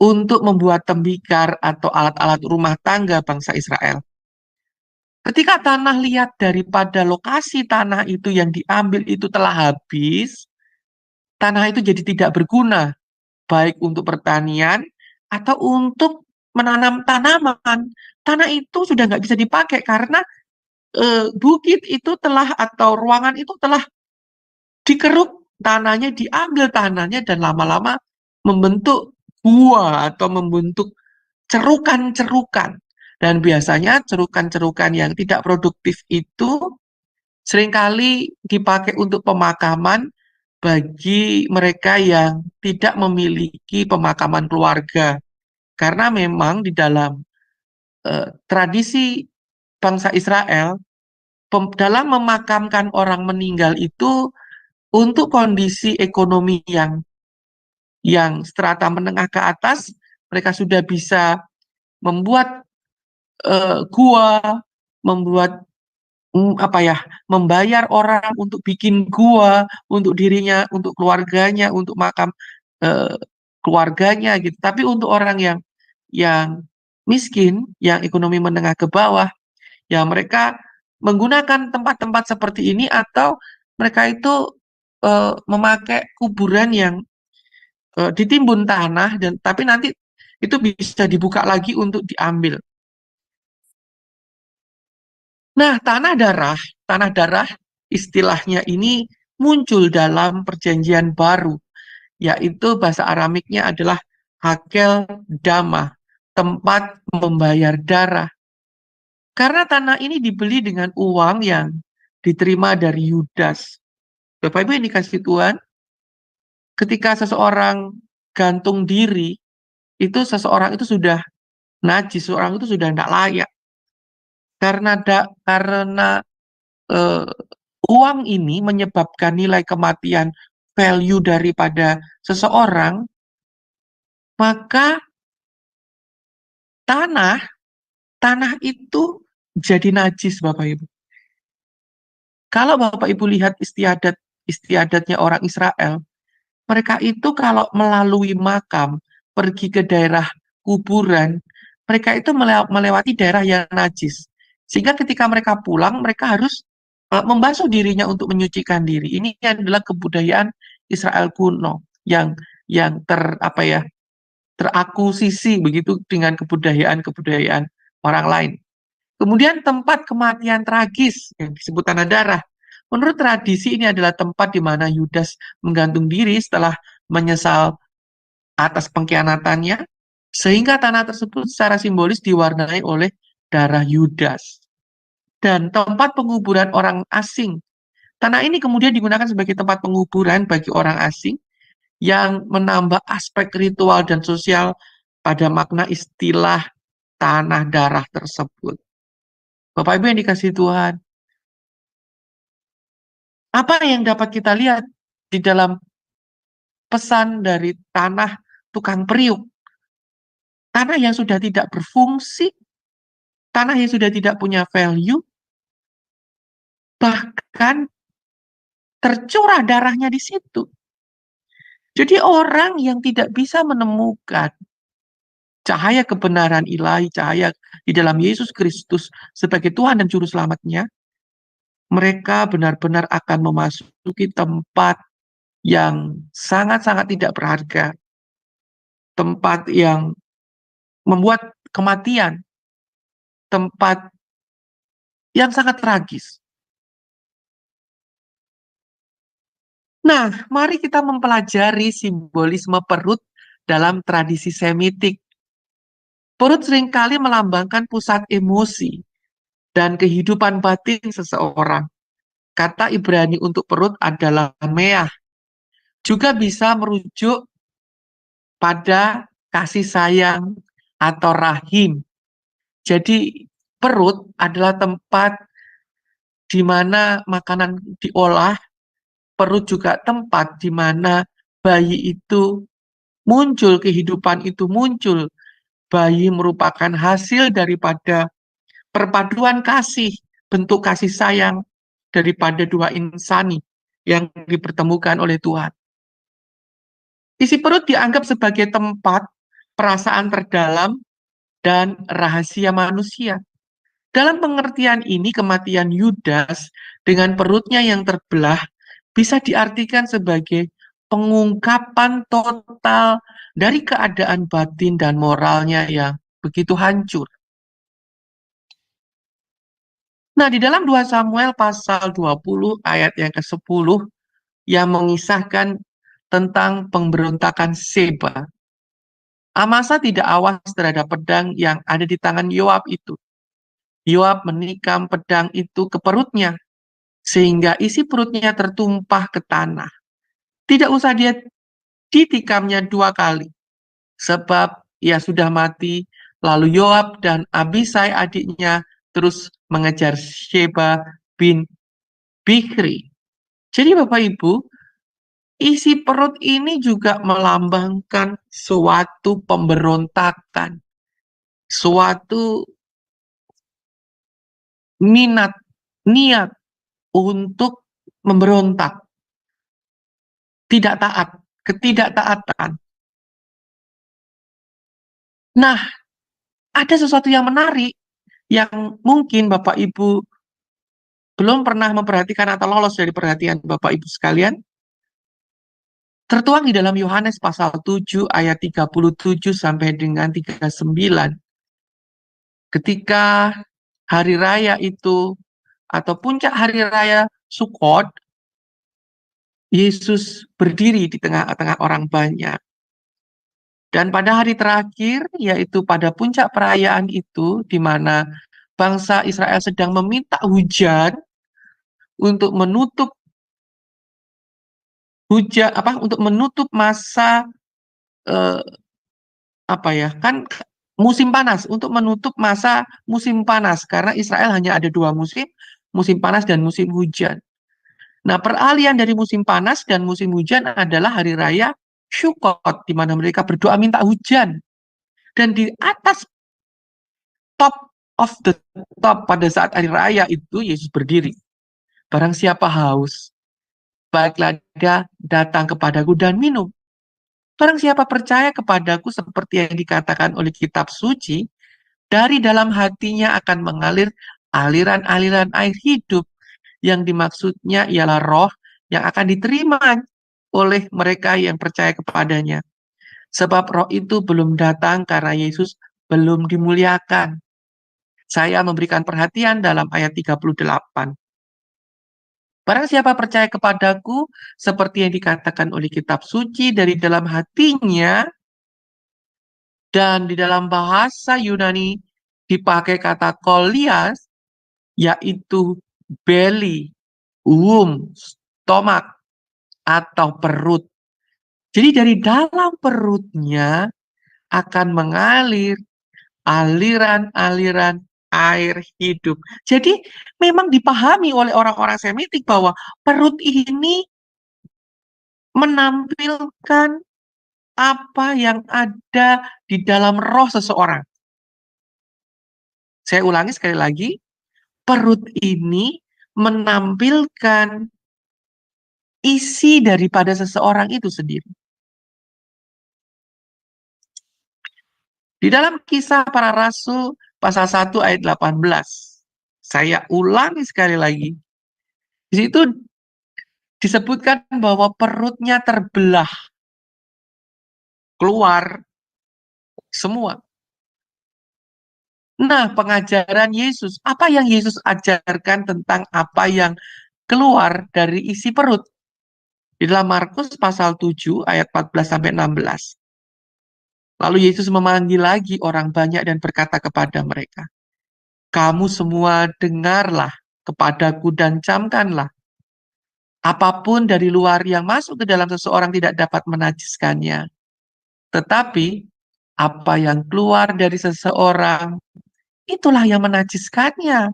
untuk membuat tembikar atau alat-alat rumah tangga bangsa Israel. Ketika tanah liat daripada lokasi tanah itu yang diambil itu telah habis, tanah itu jadi tidak berguna, baik untuk pertanian atau untuk menanam tanaman. Tanah itu sudah nggak bisa dipakai karena bukit itu telah atau ruangan itu telah dikeruk, tanahnya diambil tanahnya dan lama-lama membentuk gua atau membentuk cerukan-cerukan. Dan biasanya cerukan-cerukan yang tidak produktif itu seringkali dipakai untuk pemakaman bagi mereka yang tidak memiliki pemakaman keluarga. Karena memang di dalam tradisi bangsa Israel, dalam memakamkan orang meninggal itu untuk kondisi ekonomi yang strata menengah ke atas, mereka sudah bisa membuat gua, membuat membayar orang untuk bikin gua untuk dirinya, untuk keluarganya, untuk makam keluarganya gitu. Tapi untuk orang yang miskin, yang ekonomi menengah ke bawah, ya mereka menggunakan tempat-tempat seperti ini atau mereka itu memakai kuburan yang ditimbun tanah dan tapi nanti itu bisa dibuka lagi untuk diambil. Nah, tanah darah istilahnya ini muncul dalam perjanjian baru, yaitu bahasa Aramiknya adalah Hakel Dama, tempat membayar darah. Karena tanah ini dibeli dengan uang yang diterima dari Yudas. Bapak Ibu yang dikasih Tuhan, ketika seseorang gantung diri, itu seseorang itu sudah najis, seseorang itu sudah tidak layak. Karena uang ini menyebabkan nilai kematian value daripada seseorang, maka tanah itu jadi najis, Bapak Ibu. Kalau Bapak Ibu lihat istiadatnya orang Israel, mereka itu kalau melalui makam, pergi ke daerah kuburan, mereka itu melewati daerah yang najis. Sehingga ketika mereka pulang, mereka harus membasuh dirinya untuk menyucikan diri. Ini adalah kebudayaan Israel kuno yang terakusisi begitu dengan kebudayaan orang lain. Kemudian tempat kematian tragis yang disebut tanah darah. Menurut tradisi ini adalah tempat di mana Yudas menggantung diri setelah menyesal atas pengkhianatannya, sehingga tanah tersebut secara simbolis diwarnai oleh darah Yudas. Dan tempat penguburan orang asing. Tanah ini kemudian digunakan sebagai tempat penguburan bagi orang asing yang menambah aspek ritual dan sosial pada makna istilah tanah darah tersebut. Bapak Ibu yang dikasihi Tuhan, apa yang dapat kita lihat di dalam pesan dari tanah tukang periuk? Tanah yang sudah tidak berfungsi, tanah yang sudah tidak punya value, bahkan tercurah darahnya di situ. Jadi orang yang tidak bisa menemukan cahaya kebenaran ilahi, cahaya di dalam Yesus Kristus sebagai Tuhan dan Juru Selamatnya, mereka benar-benar akan memasuki tempat yang sangat-sangat tidak berharga, tempat yang membuat kematian, tempat yang sangat tragis. Nah, mari kita mempelajari simbolisme perut dalam tradisi Semitik. Perut seringkali melambangkan pusat emosi dan kehidupan batin seseorang. Kata Ibrani untuk perut adalah meah. Juga bisa merujuk pada kasih sayang atau rahim. Jadi perut adalah tempat di mana makanan diolah, perut juga tempat di mana bayi itu muncul, kehidupan itu muncul. Bayi merupakan hasil daripada perpaduan kasih, bentuk kasih sayang daripada dua insani yang dipertemukan oleh Tuhan. Isi perut dianggap sebagai tempat perasaan terdalam dan rahasia manusia. Dalam pengertian ini, kematian Yudas dengan perutnya yang terbelah bisa diartikan sebagai pengungkapan total dari keadaan batin dan moralnya yang begitu hancur. Nah, di dalam 2 Samuel pasal 20 ayat yang ke-10 yang mengisahkan tentang pemberontakan Seba, Amasa tidak awas terhadap pedang yang ada di tangan Yoab itu. Yoab menikam pedang itu ke perutnya, sehingga isi perutnya tertumpah ke tanah. Tidak usah dia ditikamnya 2 kali, sebab ia sudah mati. Lalu Yoab dan Abisai adiknya terus mengejar Sheba bin Bichri. Jadi Bapak Ibu, isi perut ini juga melambangkan suatu pemberontakan, suatu niat untuk memberontak, tidak taat, ketidaktaatan. Nah, ada sesuatu yang menarik yang mungkin Bapak Ibu belum pernah memperhatikan atau lolos dari perhatian Bapak Ibu sekalian. Tertuang di dalam Yohanes pasal 7 ayat 37 sampai dengan 39. Ketika hari raya itu atau puncak hari raya Sukkot, Yesus berdiri di tengah-tengah orang banyak. Dan pada hari terakhir, yaitu pada puncak perayaan itu, di mana bangsa Israel sedang meminta hujan untuk menutup untuk menutup masa kan musim panas, untuk menutup masa musim panas, karena Israel hanya ada 2 musim, musim panas dan musim hujan. Nah, peralihan dari musim panas dan musim hujan adalah hari raya Sukkot, di mana mereka berdoa minta hujan. Dan di atas top of the top pada saat hari raya itu, Yesus berdiri. Barang siapa haus, baiklah dia datang kepadaku dan minum. Barang siapa percaya kepadaku seperti yang dikatakan oleh kitab suci, dari dalam hatinya akan mengalir aliran-aliran air hidup, yang dimaksudnya ialah roh yang akan diterima oleh mereka yang percaya kepadanya. Sebab roh itu belum datang karena Yesus belum dimuliakan. Saya memberikan perhatian dalam ayat 38. Barang siapa percaya kepadaku, seperti yang dikatakan oleh kitab suci, dari dalam hatinya, dan di dalam bahasa Yunani dipakai kata kolias, yaitu belly, stomach, atau perut. Jadi dari dalam perutnya akan mengalir aliran-aliran air hidup. Jadi memang dipahami oleh orang-orang Semitik bahwa perut ini menampilkan apa yang ada di dalam roh seseorang. Saya ulangi sekali lagi, perut ini menampilkan isi daripada seseorang itu sendiri. Di dalam Kisah Para Rasul pasal 1 ayat 18. Saya ulangi sekali lagi. Di situ disebutkan bahwa perutnya terbelah, keluar semua. Nah, pengajaran Yesus, apa yang Yesus ajarkan tentang apa yang keluar dari isi perut? Di dalam Markus pasal 7 ayat 14 sampai 16. Lalu Yesus memanggil lagi orang banyak dan berkata kepada mereka, "Kamu semua dengarlah kepadaku dan camkanlah. Apapun dari luar yang masuk ke dalam seseorang tidak dapat menajiskannya. Tetapi apa yang keluar dari seseorang, itulah yang menajiskannya."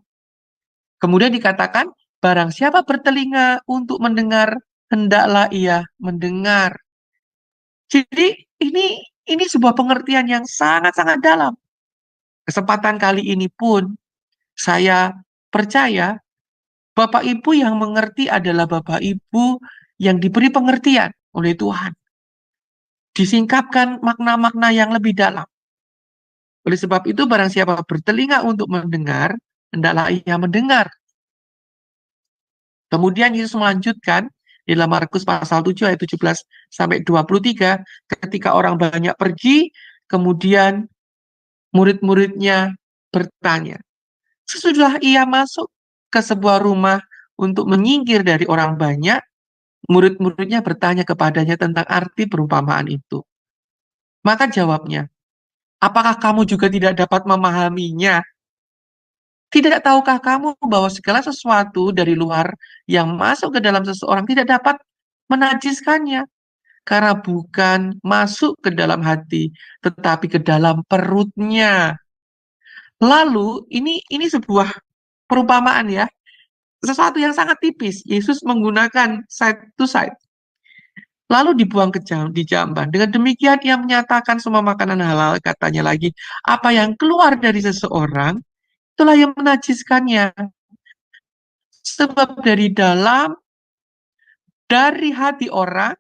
Kemudian dikatakan, barang siapa bertelinga untuk mendengar, hendaklah ia mendengar. Jadi ini sebuah pengertian yang sangat-sangat dalam. Kesempatan kali ini pun saya percaya Bapak Ibu yang mengerti adalah Bapak Ibu yang diberi pengertian oleh Tuhan. Disingkapkan makna-makna yang lebih dalam. Oleh sebab itu barang siapa bertelinga untuk mendengar, hendaklah ia mendengar. Kemudian Yesus melanjutkan di dalam Markus pasal 7 ayat 17 sampai 23, ketika orang banyak pergi, kemudian murid-muridnya bertanya. Sesudah ia masuk ke sebuah rumah untuk menyingkir dari orang banyak, murid-muridnya bertanya kepadanya tentang arti perumpamaan itu. Maka jawabnya, apakah kamu juga tidak dapat memahaminya? Tidak tahukah kamu bahwa segala sesuatu dari luar yang masuk ke dalam seseorang tidak dapat menajiskannya? Karena bukan masuk ke dalam hati, tetapi ke dalam perutnya. Lalu, ini sebuah perumpamaan ya. Sesuatu yang sangat tipis. Yesus menggunakan side to side. Lalu dibuang di jamban. Dengan demikian ia menyatakan semua makanan halal, katanya lagi, apa yang keluar dari seseorang, itulah yang menajiskannya. Sebab dari hati orang,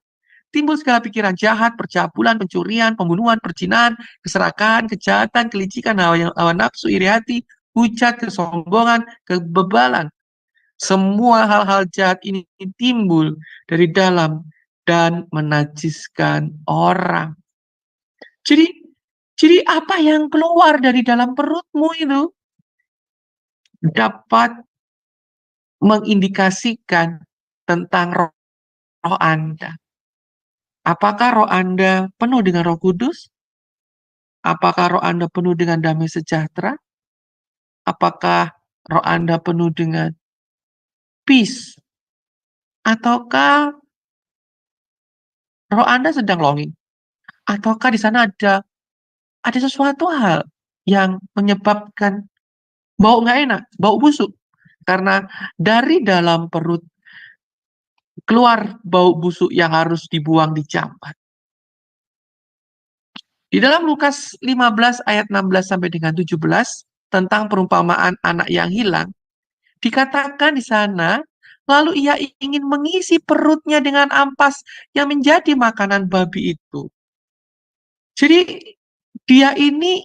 timbul segala pikiran jahat, percabulan, pencurian, pembunuhan, perzinahan, keserakahan, kejahatan, kelicikan, hawa nafsu, iri hati, hujat, kesombongan, kebebalan. Semua hal-hal jahat ini timbul dari dalam dan menajiskan orang. Jadi apa yang keluar dari dalam perutmu itu dapat mengindikasikan tentang roh Anda. Apakah roh Anda penuh dengan Roh Kudus? Apakah roh Anda penuh dengan damai sejahtera? Apakah roh Anda penuh dengan peace? Ataukah roh Anda sedang longing? Ataukah di sana ada sesuatu hal yang menyebabkan bau nggak enak, bau busuk? Karena dari dalam perut keluar bau busuk yang harus dibuang di jamban. Di dalam Lukas 15 ayat 16 sampai dengan 17 tentang perumpamaan anak yang hilang, dikatakan di sana, lalu ia ingin mengisi perutnya dengan ampas yang menjadi makanan babi itu. Jadi dia ini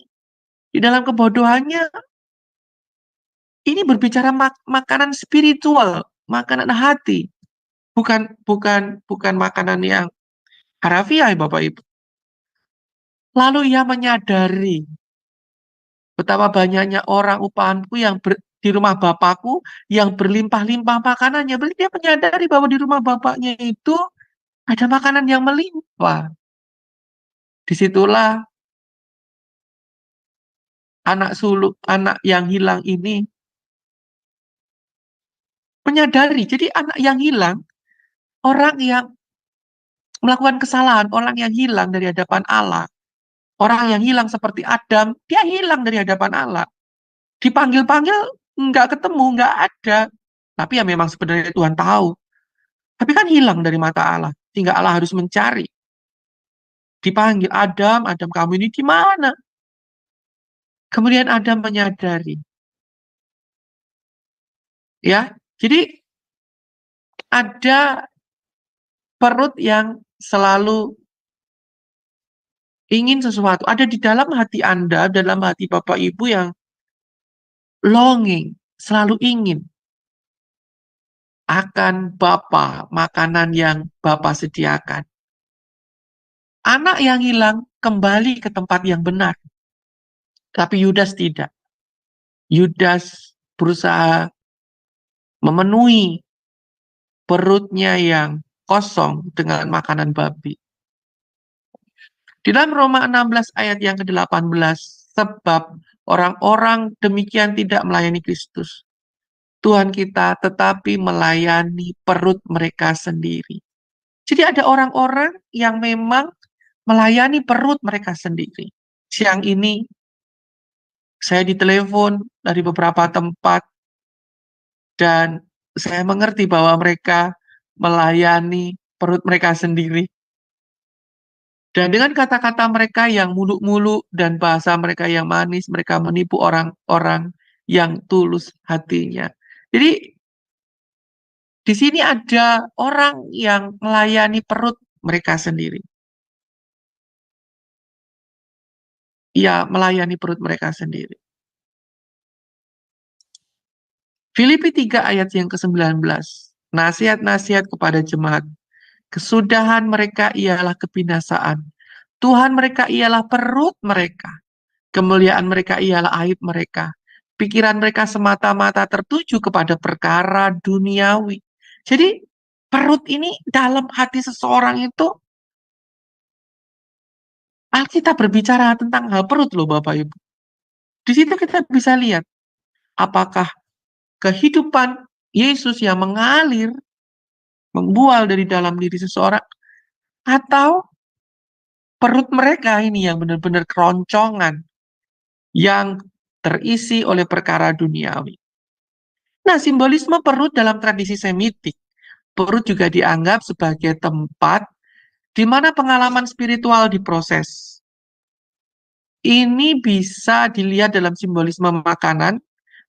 di dalam kebodohannya ini berbicara makanan spiritual, makanan hati, bukan makanan yang harafiah, Bapak Ibu. Lalu ia menyadari betapa banyaknya orang upahanku yang di rumah bapakku yang berlimpah-limpah makanannya. Berarti dia menyadari bahwa di rumah bapaknya itu ada makanan yang melimpah. Disitulah anak yang hilang ini menyadari. Jadi anak yang hilang, orang yang melakukan kesalahan, orang yang hilang dari hadapan Allah, orang yang hilang seperti Adam, dia hilang dari hadapan Allah. Dipanggil-panggil nggak ketemu, nggak ada. Tapi ya memang sebenarnya Tuhan tahu. Tapi kan hilang dari mata Allah, sehingga Allah harus mencari. Dipanggil, Adam, Adam kamu ini di mana? Kemudian Adam menyadari, ya. Jadi ada perut yang selalu ingin sesuatu. Ada di dalam hati Anda, dalam hati Bapak Ibu yang longing, selalu ingin akan Bapa, makanan yang Bapa sediakan. Anak yang hilang kembali ke tempat yang benar. Tapi Yudas tidak. Yudas berusaha memenuhi perutnya yang kosong dengan makanan babi. Di dalam Roma 16 ayat yang ke-18, sebab orang-orang demikian tidak melayani Kristus, Tuhan kita, tetapi melayani perut mereka sendiri. Jadi ada orang-orang yang memang melayani perut mereka sendiri. Siang ini saya ditelepon dari beberapa tempat dan saya mengerti bahwa mereka melayani perut mereka sendiri. Dan dengan kata-kata mereka yang muluk-muluk dan bahasa mereka yang manis, mereka menipu orang-orang yang tulus hatinya. Jadi di sini ada orang yang melayani perut mereka sendiri. Ya, melayani perut mereka sendiri. Filipi 3 ayat yang ke-19. Nasihat-nasihat kepada jemaat. Kesudahan mereka ialah kebinasaan. Tuhan mereka ialah perut mereka. Kemuliaan mereka ialah aib mereka. Pikiran mereka semata-mata tertuju kepada perkara duniawi. Jadi perut ini dalam hati seseorang itu, Alkitab berbicara tentang hal perut loh Bapak Ibu. Di situ kita bisa lihat apakah kehidupan Yesus yang mengalir, membual dari dalam diri seseorang, atau perut mereka ini yang benar-benar keroncongan, yang terisi oleh perkara duniawi. Nah, simbolisme perut dalam tradisi Semitik, perut juga dianggap sebagai tempat di mana pengalaman spiritual diproses. Ini bisa dilihat dalam simbolisme makanan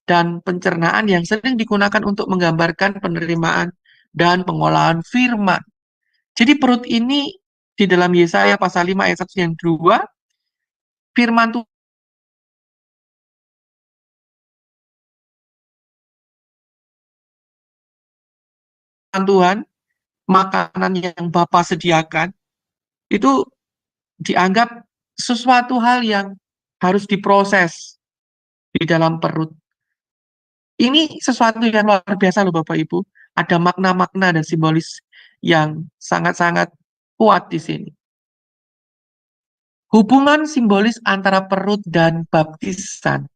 dan pencernaan yang sering digunakan untuk menggambarkan penerimaan dan pengolahan firman. Jadi perut ini di dalam Yesaya pasal 5 ayat 1 yang 2, firman Tuhan, makanan yang Bapa sediakan, itu dianggap sesuatu hal yang harus diproses di dalam perut. Ini sesuatu yang luar biasa loh Bapak Ibu. Ada makna-makna dan simbolis yang sangat-sangat kuat di sini. Hubungan simbolis antara perut dan baptisan.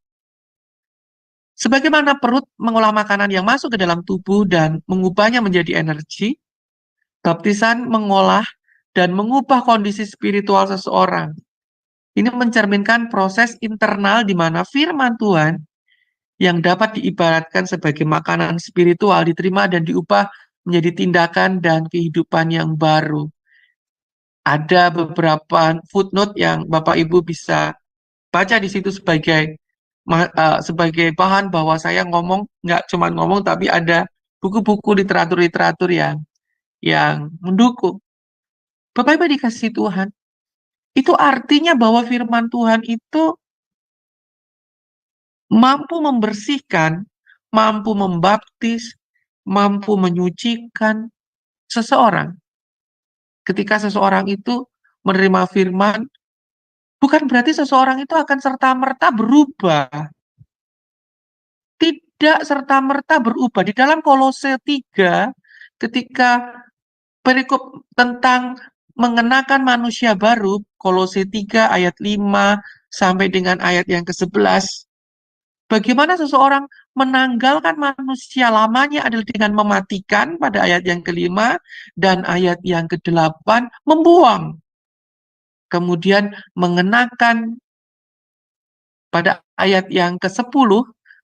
Sebagaimana perut mengolah makanan yang masuk ke dalam tubuh dan mengubahnya menjadi energi, baptisan mengolah dan mengubah kondisi spiritual seseorang. Ini mencerminkan proses internal di mana firman Tuhan yang dapat diibaratkan sebagai makanan spiritual diterima dan diubah menjadi tindakan dan kehidupan yang baru. Ada beberapa footnote yang Bapak Ibu bisa baca di situ sebagai bahan bahwa saya ngomong, nggak cuma ngomong, tapi ada buku-buku literatur-literatur yang mendukung. Bapak Ibu dikasih Tuhan, itu artinya bahwa firman Tuhan itu mampu membersihkan, mampu membaptis, mampu menyucikan seseorang. Ketika seseorang itu menerima firman, bukan berarti seseorang itu akan serta-merta berubah. Tidak serta-merta berubah. Di dalam Kolose 3, ketika perikop tentang mengenakan manusia baru, Kolose 3 ayat 5 sampai dengan ayat yang ke-11, bagaimana seseorang menanggalkan manusia lamanya adalah dengan mematikan pada ayat yang ke-5 dan ayat yang ke-8 membuang. Kemudian mengenakan pada ayat yang ke-10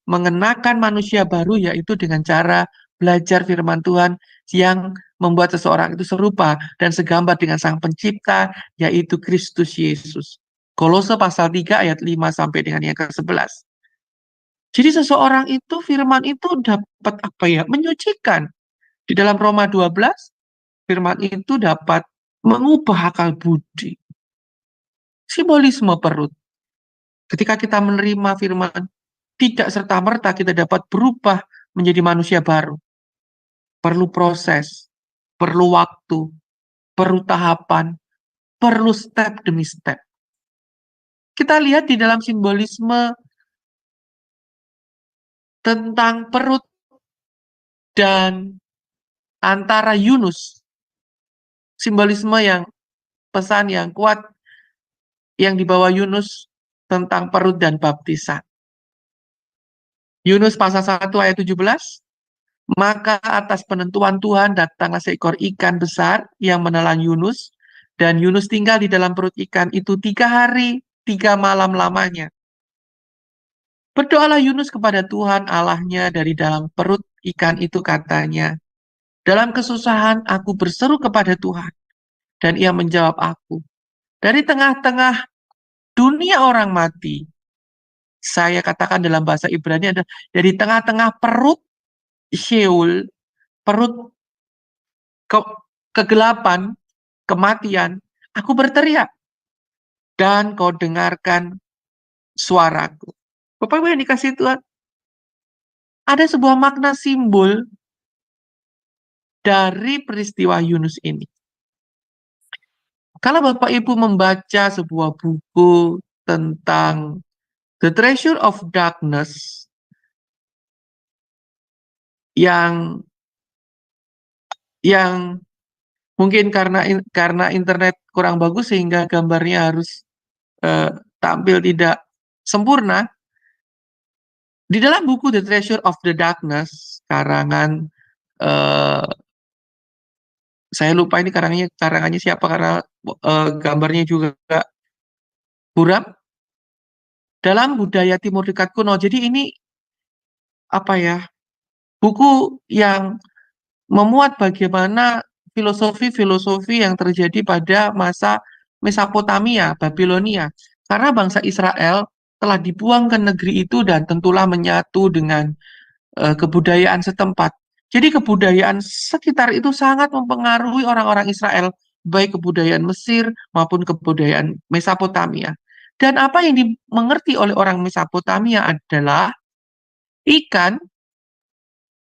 mengenakan manusia baru, yaitu dengan cara belajar firman Tuhan yang membuat seseorang itu serupa dan segambar dengan Sang Pencipta, yaitu Kristus Yesus. Kolose pasal 3 ayat 5 sampai dengan yang ke-11. Jadi seseorang itu, firman itu dapat menyucikan. Di dalam Roma 12, firman itu dapat mengubah akal budi. Simbolisme perut. Ketika kita menerima firman, tidak serta-merta kita dapat berubah menjadi manusia baru. Perlu proses, perlu waktu, perlu tahapan, perlu step demi step. Kita lihat di dalam simbolisme tentang perut dan antara Yunus. Simbolisme yang, pesan yang kuat yang dibawa Yunus tentang perut dan baptisan. Yunus pasal 1 ayat 17, maka atas penentuan Tuhan datanglah seekor ikan besar yang menelan Yunus, dan Yunus tinggal di dalam perut ikan itu 3 hari, 3 malam lamanya. Berdoalah Yunus kepada Tuhan Allahnya dari dalam perut ikan itu, katanya, dalam kesusahan aku berseru kepada Tuhan, dan ia menjawab aku. Dari tengah-tengah dunia orang mati, saya katakan dalam bahasa Ibrani adalah dari tengah-tengah perut Sheol, perut kegelapan, kematian, aku berteriak, dan kau dengarkan suaraku. Bapak Ibu yang dikasihi Tuhan, ada sebuah makna simbol dari peristiwa Yunus ini. Kalau Bapak Ibu membaca sebuah buku tentang The Treasure of Darkness, yang mungkin karena internet kurang bagus sehingga gambarnya harus tampil tidak sempurna. Di dalam buku The Treasure of the Darkness, karangan saya lupa ini karangannya siapa karena gambarnya juga buram. Dalam budaya Timur Dekat kuno. Jadi ini buku yang memuat bagaimana filosofi-filosofi yang terjadi pada masa Mesopotamia, Babilonia. Karena bangsa Israel telah dibuang ke negeri itu dan tentulah menyatu dengan kebudayaan setempat. Jadi kebudayaan sekitar itu sangat mempengaruhi orang-orang Israel, baik kebudayaan Mesir maupun kebudayaan Mesopotamia. Dan apa yang dimengerti oleh orang Mesopotamia adalah ikan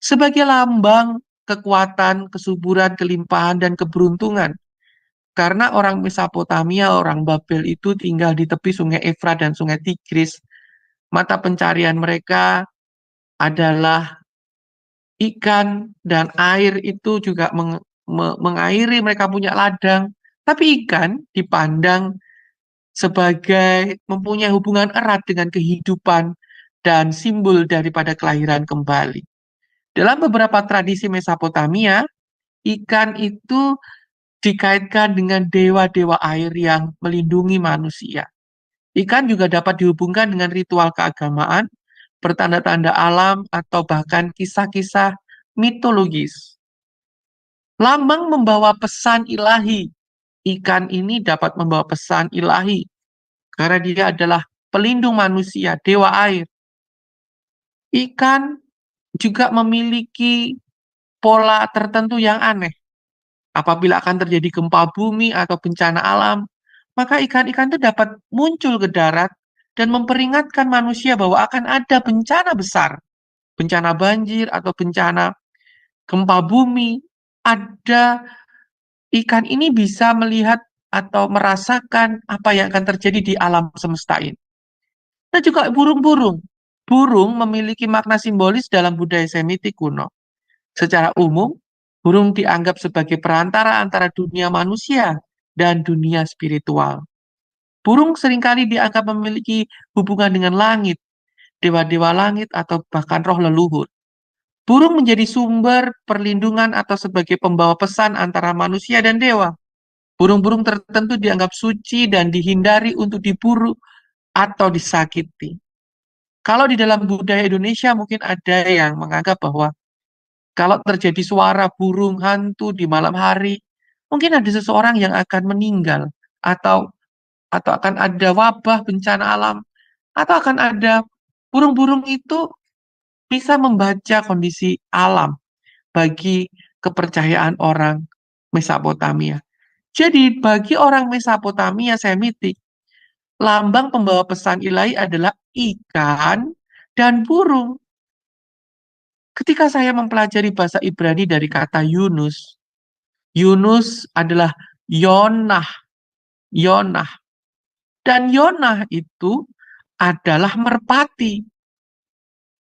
sebagai lambang kekuatan, kesuburan, kelimpahan, dan keberuntungan. Karena orang Mesopotamia, orang Babel itu tinggal di tepi sungai Efrat dan sungai Tigris. Mata pencarian mereka adalah ikan, dan air itu juga mengairi, mereka punya ladang. Tapi ikan dipandang sebagai mempunyai hubungan erat dengan kehidupan dan simbol daripada kelahiran kembali. Dalam beberapa tradisi Mesopotamia, ikan itu dikaitkan dengan dewa-dewa air yang melindungi manusia. Ikan juga dapat dihubungkan dengan ritual keagamaan, pertanda-tanda alam, atau bahkan kisah-kisah mitologis. Lambang membawa pesan ilahi. Ikan ini dapat membawa pesan ilahi karena dia adalah pelindung manusia, dewa air. Ikan juga memiliki pola tertentu yang aneh. Apabila akan terjadi gempa bumi atau bencana alam, maka ikan-ikan itu dapat muncul ke darat dan memperingatkan manusia bahwa akan ada bencana besar, bencana banjir atau bencana gempa bumi. Ada ikan ini bisa melihat atau merasakan apa yang akan terjadi di alam semesta ini. Dan juga burung-burung. Burung memiliki makna simbolis dalam budaya Semitik kuno. Secara umum, burung dianggap sebagai perantara antara dunia manusia dan dunia spiritual. Burung seringkali dianggap memiliki hubungan dengan langit, dewa-dewa langit, atau bahkan roh leluhur. Burung menjadi sumber perlindungan atau sebagai pembawa pesan antara manusia dan dewa. Burung-burung tertentu dianggap suci dan dihindari untuk diburu atau disakiti. Kalau di dalam budaya Indonesia mungkin ada yang menganggap bahwa kalau terjadi suara burung hantu di malam hari, mungkin ada seseorang yang akan meninggal, atau akan ada wabah bencana alam, atau akan ada burung-burung itu bisa membaca kondisi alam bagi kepercayaan orang Mesopotamia. Jadi bagi orang Mesopotamia Semitik, lambang pembawa pesan ilahi adalah ikan dan burung. Ketika saya mempelajari bahasa Ibrani dari kata Yunus, Yunus adalah Yonah, Yonah. Dan Yonah itu adalah merpati.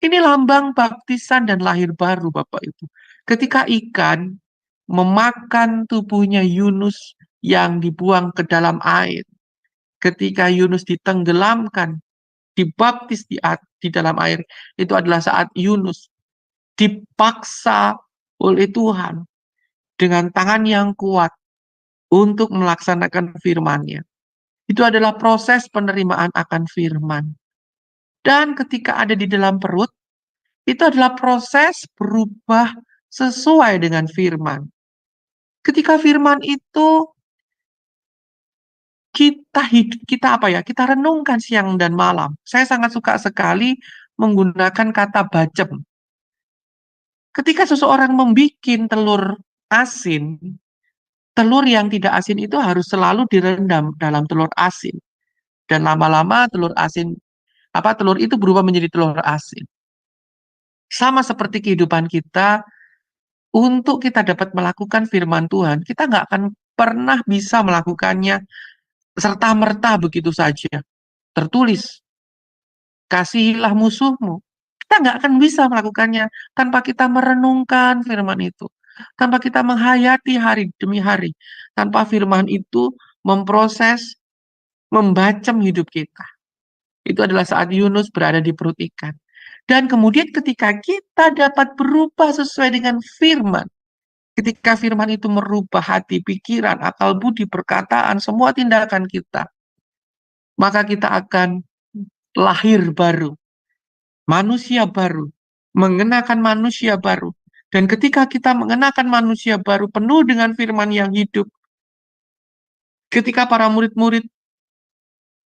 Ini lambang baptisan dan lahir baru, Bapak Ibu. Ketika ikan memakan tubuhnya Yunus yang dibuang ke dalam air, ketika Yunus ditenggelamkan, dibaptis di dalam air, itu adalah saat Yunus dipaksa oleh Tuhan dengan tangan yang kuat untuk melaksanakan firman-Nya. Itu adalah proses penerimaan akan firman. Dan ketika ada di dalam perut, itu adalah proses berubah sesuai dengan firman. Ketika firman itu kita renungkan siang dan malam. Saya sangat suka sekali menggunakan kata bacem. Ketika seseorang membuat telur asin, telur yang tidak asin itu harus selalu direndam dalam telur asin. Dan lama-lama telur itu berubah menjadi telur asin. Sama seperti kehidupan kita, untuk kita dapat melakukan firman Tuhan, kita nggak akan pernah bisa melakukannya serta-merta begitu saja. Tertulis, kasihilah musuhmu. Kita nggak akan bisa melakukannya tanpa kita merenungkan firman itu. Tanpa kita menghayati hari demi hari. Tanpa firman itu memproses, membacem hidup kita. Itu adalah saat Yunus berada di perut ikan. Dan kemudian ketika kita dapat berubah sesuai dengan firman, ketika firman itu merubah hati, pikiran, akal budi, perkataan, semua tindakan kita, maka kita akan lahir baru, manusia baru, mengenakan manusia baru. Dan ketika kita mengenakan manusia baru penuh dengan firman yang hidup, ketika para murid-murid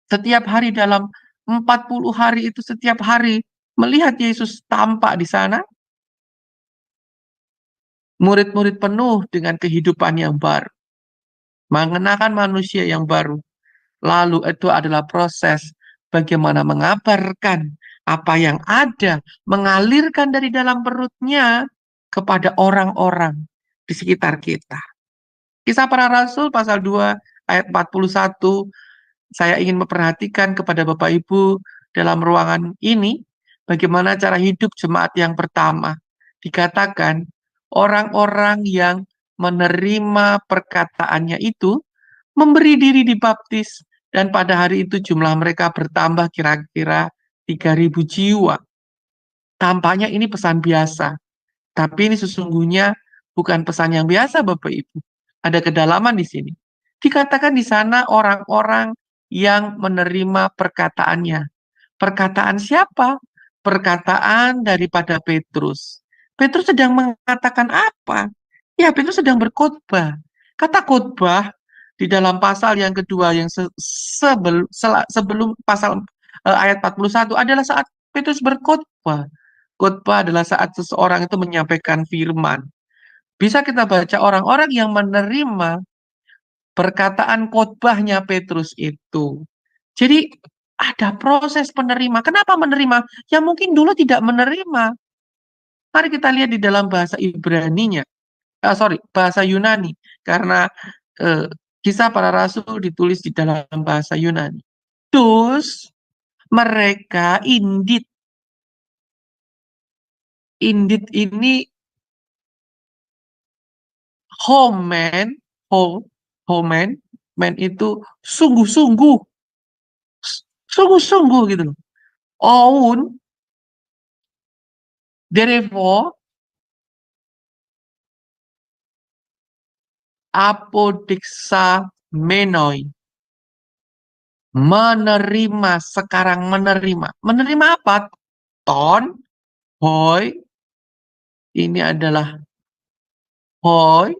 setiap hari dalam 40 hari itu setiap hari melihat Yesus tampak di sana, murid-murid penuh dengan kehidupan yang baru, mengenakan manusia yang baru. Lalu itu adalah proses bagaimana mengabarkan apa yang ada, mengalirkan dari dalam perutnya kepada orang-orang di sekitar kita. Kisah Para Rasul pasal 2 ayat 41, saya ingin memperhatikan kepada Bapak Ibu dalam ruangan ini, bagaimana cara hidup jemaat yang pertama. Dikatakan, orang-orang yang menerima perkataannya itu, memberi diri dibaptis, dan pada hari itu jumlah mereka bertambah kira-kira 3.000 jiwa. Tampaknya ini pesan biasa, tapi ini sesungguhnya bukan pesan yang biasa, Bapak Ibu. Ada kedalaman di sini. Dikatakan di sana orang-orang yang menerima perkataannya. Perkataan siapa? Perkataan daripada Petrus. Petrus sedang mengatakan apa? Ya, Petrus sedang berkhotbah. Kata khotbah di dalam pasal yang kedua yang sebelum pasal ayat 41 adalah saat Petrus berkhotbah. Khotbah adalah saat seseorang itu menyampaikan firman. Bisa kita baca orang-orang yang menerima perkataan khotbahnya Petrus itu. Jadi ada proses penerima. Kenapa menerima? Ya mungkin dulu tidak menerima. Mari kita lihat di dalam bahasa Ibraninya. Bahasa Yunani. Karena Kisah Para Rasul ditulis di dalam bahasa Yunani. Terus mereka indit. Indit ini homen, men itu sungguh-sungguh. Sungguh-sungguh gitu loh. Oun, therefore, apodiksa menoi. Menerima, sekarang menerima. Menerima apa? ton, hoi, ini adalah hoi,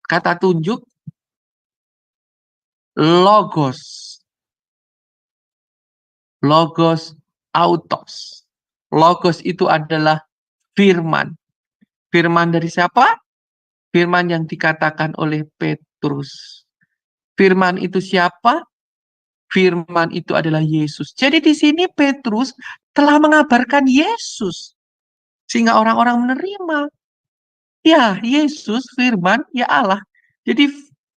kata tunjuk, logos, logos autos. Logos itu adalah firman. Firman dari siapa? Firman yang dikatakan oleh Petrus. Firman itu siapa? Firman itu adalah Yesus. Jadi di sini Petrus telah mengabarkan Yesus. Sehingga orang-orang menerima. Ya, Yesus, firman, ya Allah. Jadi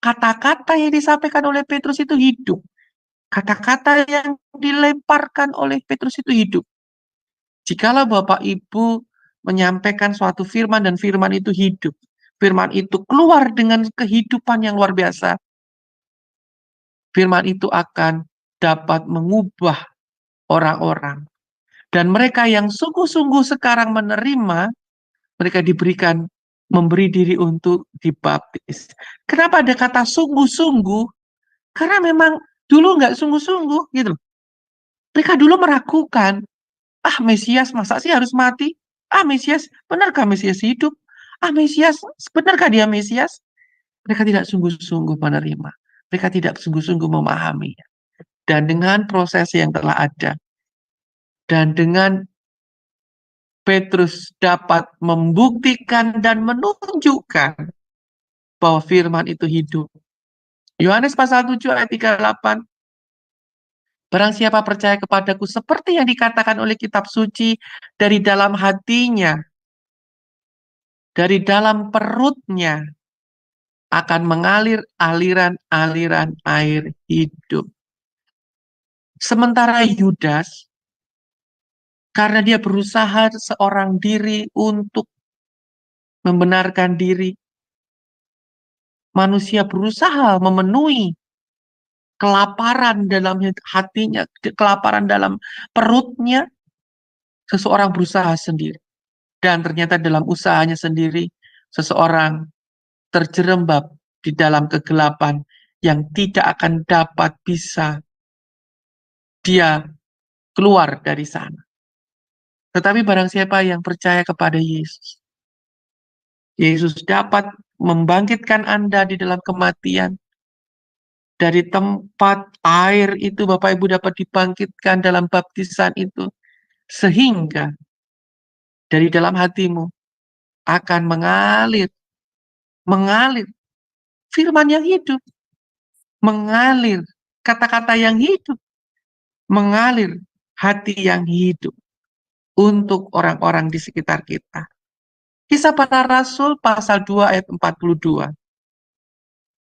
kata-kata yang disampaikan oleh Petrus itu hidup. Kata-kata yang dilemparkan oleh Petrus itu hidup. Jikalau Bapak Ibu menyampaikan suatu firman dan firman itu hidup, firman itu keluar dengan kehidupan yang luar biasa, firman itu akan dapat mengubah orang-orang. Dan mereka yang sungguh-sungguh sekarang menerima, mereka diberikan memberi diri untuk dibaptis. Kenapa ada kata sungguh-sungguh? Karena memang dulu nggak sungguh-sungguh gitu. Mereka dulu meragukan, Mesias masa sih harus mati? Mesias, benarkah Mesias hidup? Mesias, benarkah dia Mesias? Mereka tidak sungguh-sungguh menerima. Mereka tidak sungguh-sungguh memahami. Dan dengan proses yang telah ada, dan dengan Petrus dapat membuktikan dan menunjukkan bahwa firman itu hidup. Yohanes pasal 7 ayat 38. Barang siapa percaya kepadaku seperti yang dikatakan oleh kitab suci, dari dalam hatinya, dari dalam perutnya akan mengalir aliran-aliran air hidup. Sementara Yudas, karena dia berusaha seorang diri untuk membenarkan diri, manusia berusaha memenuhi kelaparan dalam hatinya, kelaparan dalam perutnya, seseorang berusaha sendiri. Dan ternyata dalam usahanya sendiri, seseorang terjerembab di dalam kegelapan yang tidak akan dapat bisa dia keluar dari sana. Tetapi barang siapa yang percaya kepada Yesus, Yesus dapat membangkitkan Anda di dalam kematian. Dari tempat air itu Bapak Ibu dapat dibangkitkan dalam baptisan itu. Sehingga dari dalam hatimu akan mengalir firman yang hidup, mengalir kata-kata yang hidup, mengalir hati yang hidup untuk orang-orang di sekitar kita. Kisah Para Rasul pasal 2 ayat 42.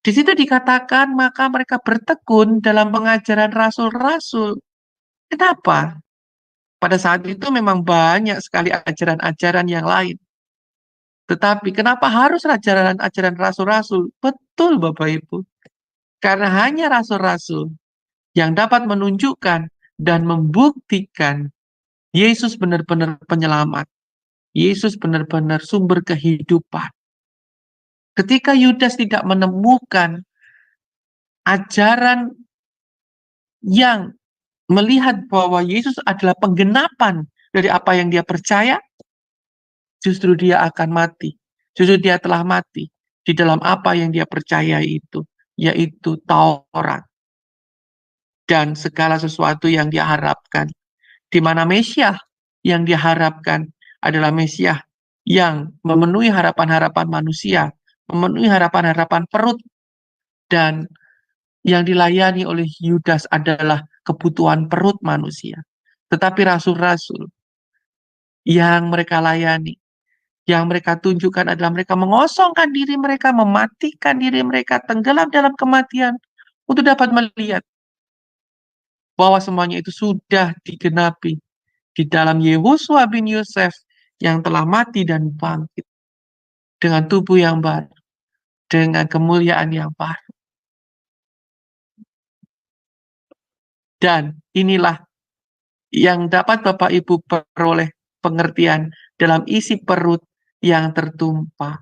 Di situ dikatakan maka mereka bertekun dalam pengajaran rasul-rasul. Kenapa? Pada saat itu memang banyak sekali ajaran-ajaran yang lain. Tetapi kenapa harus ajaran-ajaran rasul-rasul? Betul Bapak Ibu. Karena hanya rasul-rasul yang dapat menunjukkan dan membuktikan Yesus benar-benar penyelamat. Yesus benar-benar sumber kehidupan. Ketika Yudas tidak menemukan ajaran yang melihat bahwa Yesus adalah penggenapan dari apa yang dia percaya, justru dia akan mati. Justru dia telah mati di dalam apa yang dia percaya itu, yaitu Taurat. Dan segala sesuatu yang dia harapkan. Di mana Mesias yang diharapkan adalah Mesias yang memenuhi harapan-harapan manusia, memenuhi harapan-harapan perut, dan yang dilayani oleh Yudas adalah kebutuhan perut manusia. Tetapi rasul-rasul yang mereka layani, yang mereka tunjukkan adalah mereka mengosongkan diri mereka, mematikan diri mereka, tenggelam dalam kematian, untuk dapat melihat bahwa semuanya itu sudah digenapi di dalam Yehosua bin Yosef yang telah mati dan bangkit dengan tubuh yang baru, dengan kemuliaan yang baru. Dan inilah yang dapat Bapak Ibu peroleh pengertian dalam isi perut yang tertumpah.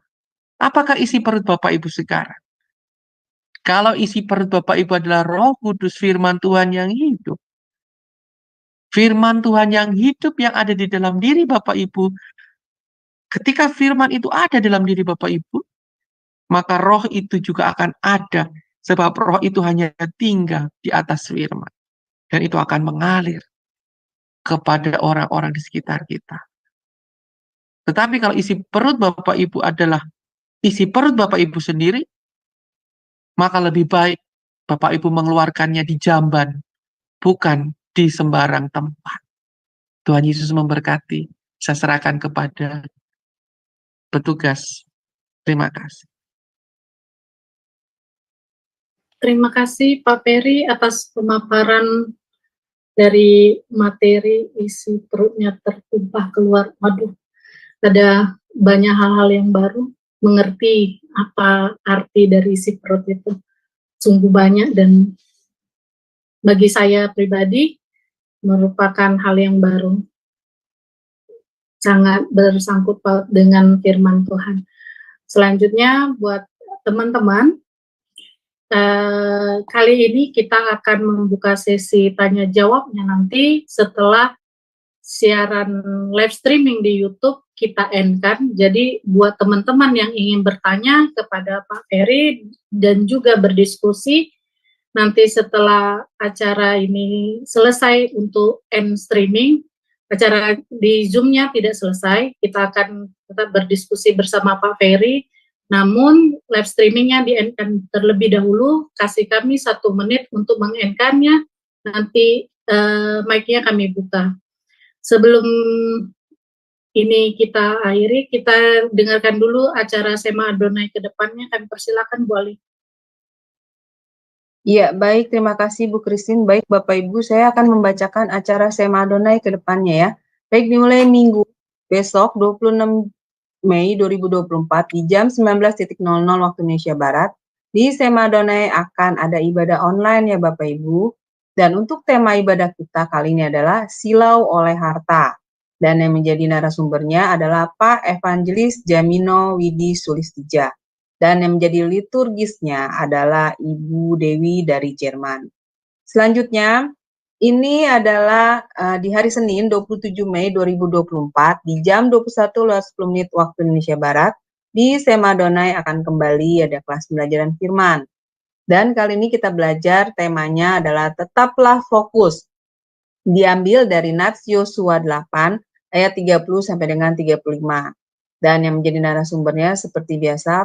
Apakah isi perut Bapak Ibu sekarang? Kalau isi perut Bapak Ibu adalah Roh Kudus, firman Tuhan yang hidup, Firman Tuhan yang hidup yang ada di dalam diri Bapak Ibu, ketika firman itu ada dalam diri Bapak Ibu, maka roh itu juga akan ada, sebab roh itu hanya tinggal di atas firman. Dan itu akan mengalir kepada orang-orang di sekitar kita. Tetapi kalau isi perut Bapak Ibu adalah isi perut Bapak Ibu sendiri, maka lebih baik Bapak Ibu mengeluarkannya di jamban, bukan di sembarang tempat. Tuhan Yesus memberkati. Saya serahkan kepada petugas. Terima kasih. Terima kasih Pak Peri atas pemaparan dari materi isi perutnya tertumpah keluar. Waduh, ada banyak hal-hal yang baru, mengerti apa arti dari isi perut itu. Sungguh banyak dan bagi saya pribadi merupakan hal yang baru. Sangat bersangkut paut dengan firman Tuhan. Selanjutnya buat teman-teman, kali ini kita akan membuka sesi tanya jawabnya nanti setelah siaran live streaming di YouTube kita end-kan. Jadi buat teman-teman yang ingin bertanya kepada Pak Peri dan juga berdiskusi, nanti setelah acara ini selesai untuk end streaming, acara di Zoom-nya tidak selesai, kita akan tetap berdiskusi bersama Pak Peri. Namun live streamingnya di-end-kan terlebih dahulu, kasih kami 1 menit untuk meng-end-kannya, nanti mic-nya kami buka. Sebelum ini kita akhiri, kita dengarkan dulu acara Sema Adonai ke depannya. Kami persilakan Bu Ali. Iya, baik, terima kasih Bu Christine. Baik Bapak Ibu, saya akan membacakan acara Sema Adonai ke depannya ya. Baik, dimulai minggu besok 26 Mei 2024 di jam 19.00 waktu Indonesia Barat. Di Sema Adonai akan ada ibadah online ya Bapak Ibu. Dan untuk tema ibadah kita kali ini adalah Silau oleh Harta. Dan yang menjadi narasumbernya adalah Pak Evangelis Jamino Widi Sulistija. Dan yang menjadi liturgisnya adalah Ibu Dewi dari Jerman. Selanjutnya, ini adalah di hari Senin 27 Mei 2024 di jam 21.10 waktu Indonesia Barat. Di Sema Adonai akan kembali ada kelas pembelajaran firman. Dan kali ini kita belajar temanya adalah tetaplah fokus. Diambil dari Nats Yosua 8 ayat 30 sampai dengan 35. Dan yang menjadi narasumbernya seperti biasa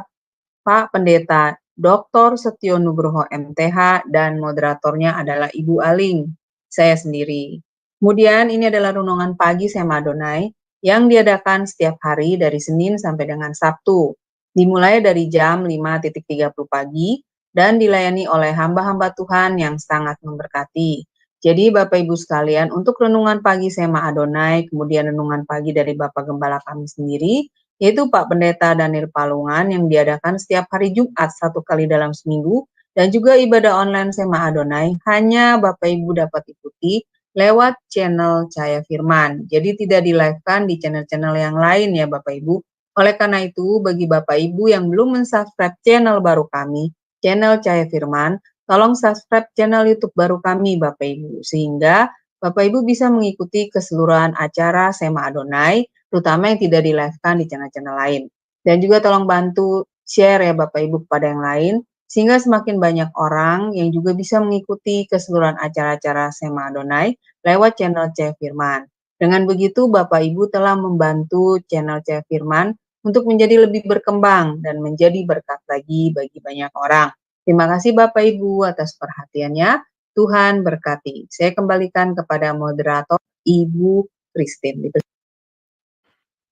Pak Pendeta Dr. Setio Nugroho MTH dan moderatornya adalah Ibu Aling, saya sendiri. Kemudian ini adalah renungan pagi Sema Adonai yang diadakan setiap hari dari Senin sampai dengan Sabtu. Dimulai dari jam 5.30 pagi dan dilayani oleh hamba-hamba Tuhan yang sangat memberkati. Jadi Bapak Ibu sekalian, untuk renungan pagi Sema Adonai, kemudian renungan pagi dari Bapak Gembala kami sendiri, yaitu Pak Pendeta Daniel Palungan yang diadakan setiap hari Jumat 1 kali dalam seminggu, dan juga ibadah online Sema Adonai, hanya Bapak Ibu dapat ikuti lewat channel Cahaya Firman. Jadi tidak di-live-kan di channel-channel yang lain ya Bapak Ibu. Oleh karena itu, bagi Bapak Ibu yang belum mensubscribe channel baru kami, channel Cahaya Firman, tolong subscribe channel YouTube baru kami Bapak Ibu, sehingga Bapak Ibu bisa mengikuti keseluruhan acara Sema Adonai, terutama yang tidak di-live-kan di channel-channel lain. Dan juga tolong bantu share ya Bapak Ibu kepada yang lain, sehingga semakin banyak orang yang juga bisa mengikuti keseluruhan acara-acara Sema Adonai lewat channel Cahaya Firman. Dengan begitu Bapak Ibu telah membantu channel Cahaya Firman untuk menjadi lebih berkembang dan menjadi berkat lagi bagi banyak orang. Terima kasih Bapak Ibu atas perhatiannya. Tuhan berkati. Saya kembalikan kepada moderator Ibu Christine.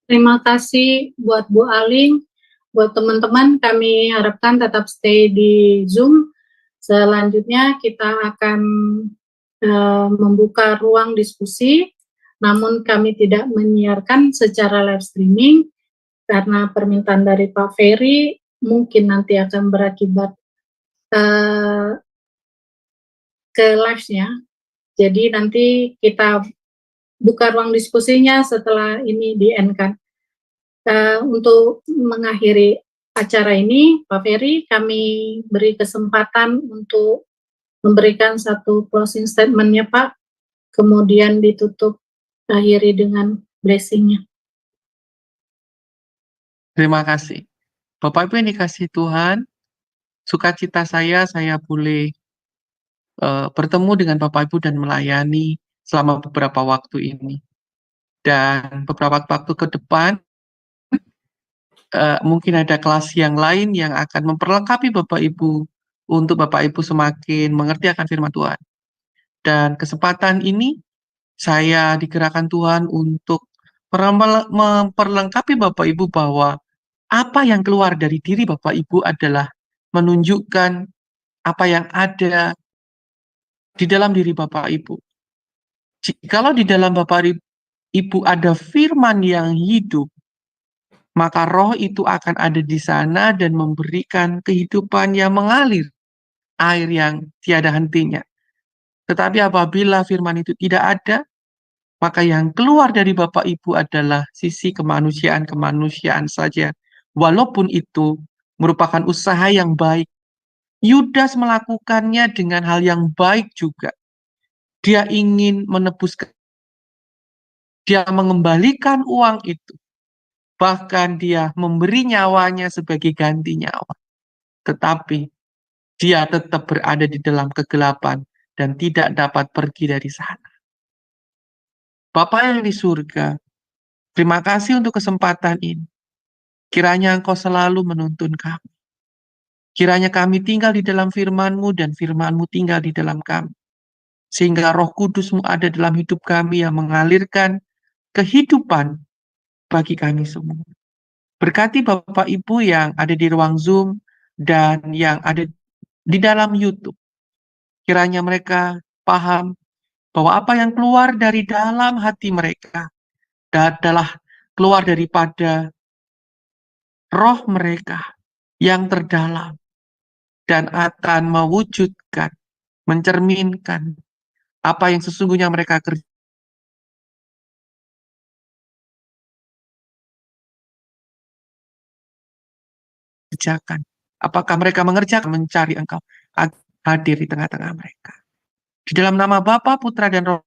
Terima kasih buat Bu Aling. Buat teman-teman, kami harapkan tetap stay di Zoom. Selanjutnya kita akan membuka ruang diskusi, namun kami tidak menyiarkan secara live streaming, karena permintaan dari Pak Ferry mungkin nanti akan berakibat ke live-nya. Jadi nanti kita buka ruang diskusinya setelah ini di-end-kan. Untuk mengakhiri acara ini, Pak Ferry, kami beri kesempatan untuk memberikan satu closing statement-nya, Pak. kemudian ditutup, akhiri dengan blessing-nya. Terima kasih. Bapak Ibu yang dikasihi Tuhan, sukacita saya boleh bertemu dengan Bapak Ibu dan melayani selama beberapa waktu ini. Dan beberapa waktu ke depan, mungkin ada kelas yang lain yang akan memperlengkapi Bapak Ibu untuk Bapak Ibu semakin mengerti akan firman Tuhan. Dan kesempatan ini saya digerakkan Tuhan untuk memperlengkapi Bapak Ibu bahwa apa yang keluar dari diri Bapak Ibu adalah menunjukkan apa yang ada di dalam diri Bapak Ibu. Jikalau di dalam Bapak Ibu ada firman yang hidup, maka roh itu akan ada di sana dan memberikan kehidupan yang mengalir, air yang tiada hentinya. Tetapi apabila firman itu tidak ada, maka yang keluar dari Bapak Ibu adalah sisi kemanusiaan saja. Walaupun itu merupakan usaha yang baik, Yudas melakukannya dengan hal yang baik juga. Dia ingin menebus, dia mengembalikan uang itu. Bahkan dia memberi nyawanya sebagai ganti nyawa. Tetapi dia tetap berada di dalam kegelapan dan tidak dapat pergi dari sana. Bapa yang di surga, terima kasih untuk kesempatan ini. Kiranya Engkau selalu menuntun kami. Kiranya kami tinggal di dalam firman-Mu dan firman-Mu tinggal di dalam kami. Sehingga Roh Kudus-Mu ada dalam hidup kami yang mengalirkan kehidupan bagi kami semua. Berkati Bapak Ibu yang ada di ruang Zoom dan yang ada di dalam YouTube. Kiranya mereka paham bahwa apa yang keluar dari dalam hati mereka adalah keluar daripada roh mereka yang terdalam dan akan mewujudkan, mencerminkan apa yang sesungguhnya mereka kerjakan. Apakah mereka mengerjakan, mencari Engkau hadir di tengah-tengah mereka. Di dalam nama Bapa, Putra, dan Roh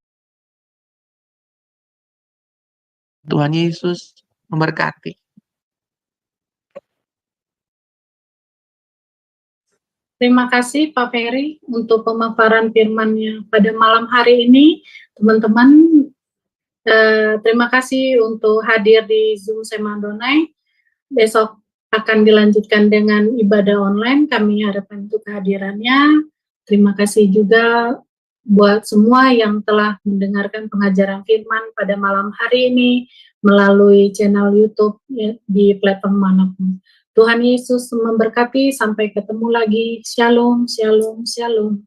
Tuhan Yesus memberkati. Terima kasih Pak Ferry untuk pemaparan firman-Nya pada malam hari ini. Teman-teman, terima kasih untuk hadir di Zoom Sema Adonai. Besok akan dilanjutkan dengan ibadah online. Kami harapkan untuk kehadirannya. Terima kasih juga buat semua yang telah mendengarkan pengajaran firman pada malam hari ini melalui channel YouTube ya, di platform manapun. Tuhan Yesus memberkati, sampai ketemu lagi. Shalom, shalom, shalom.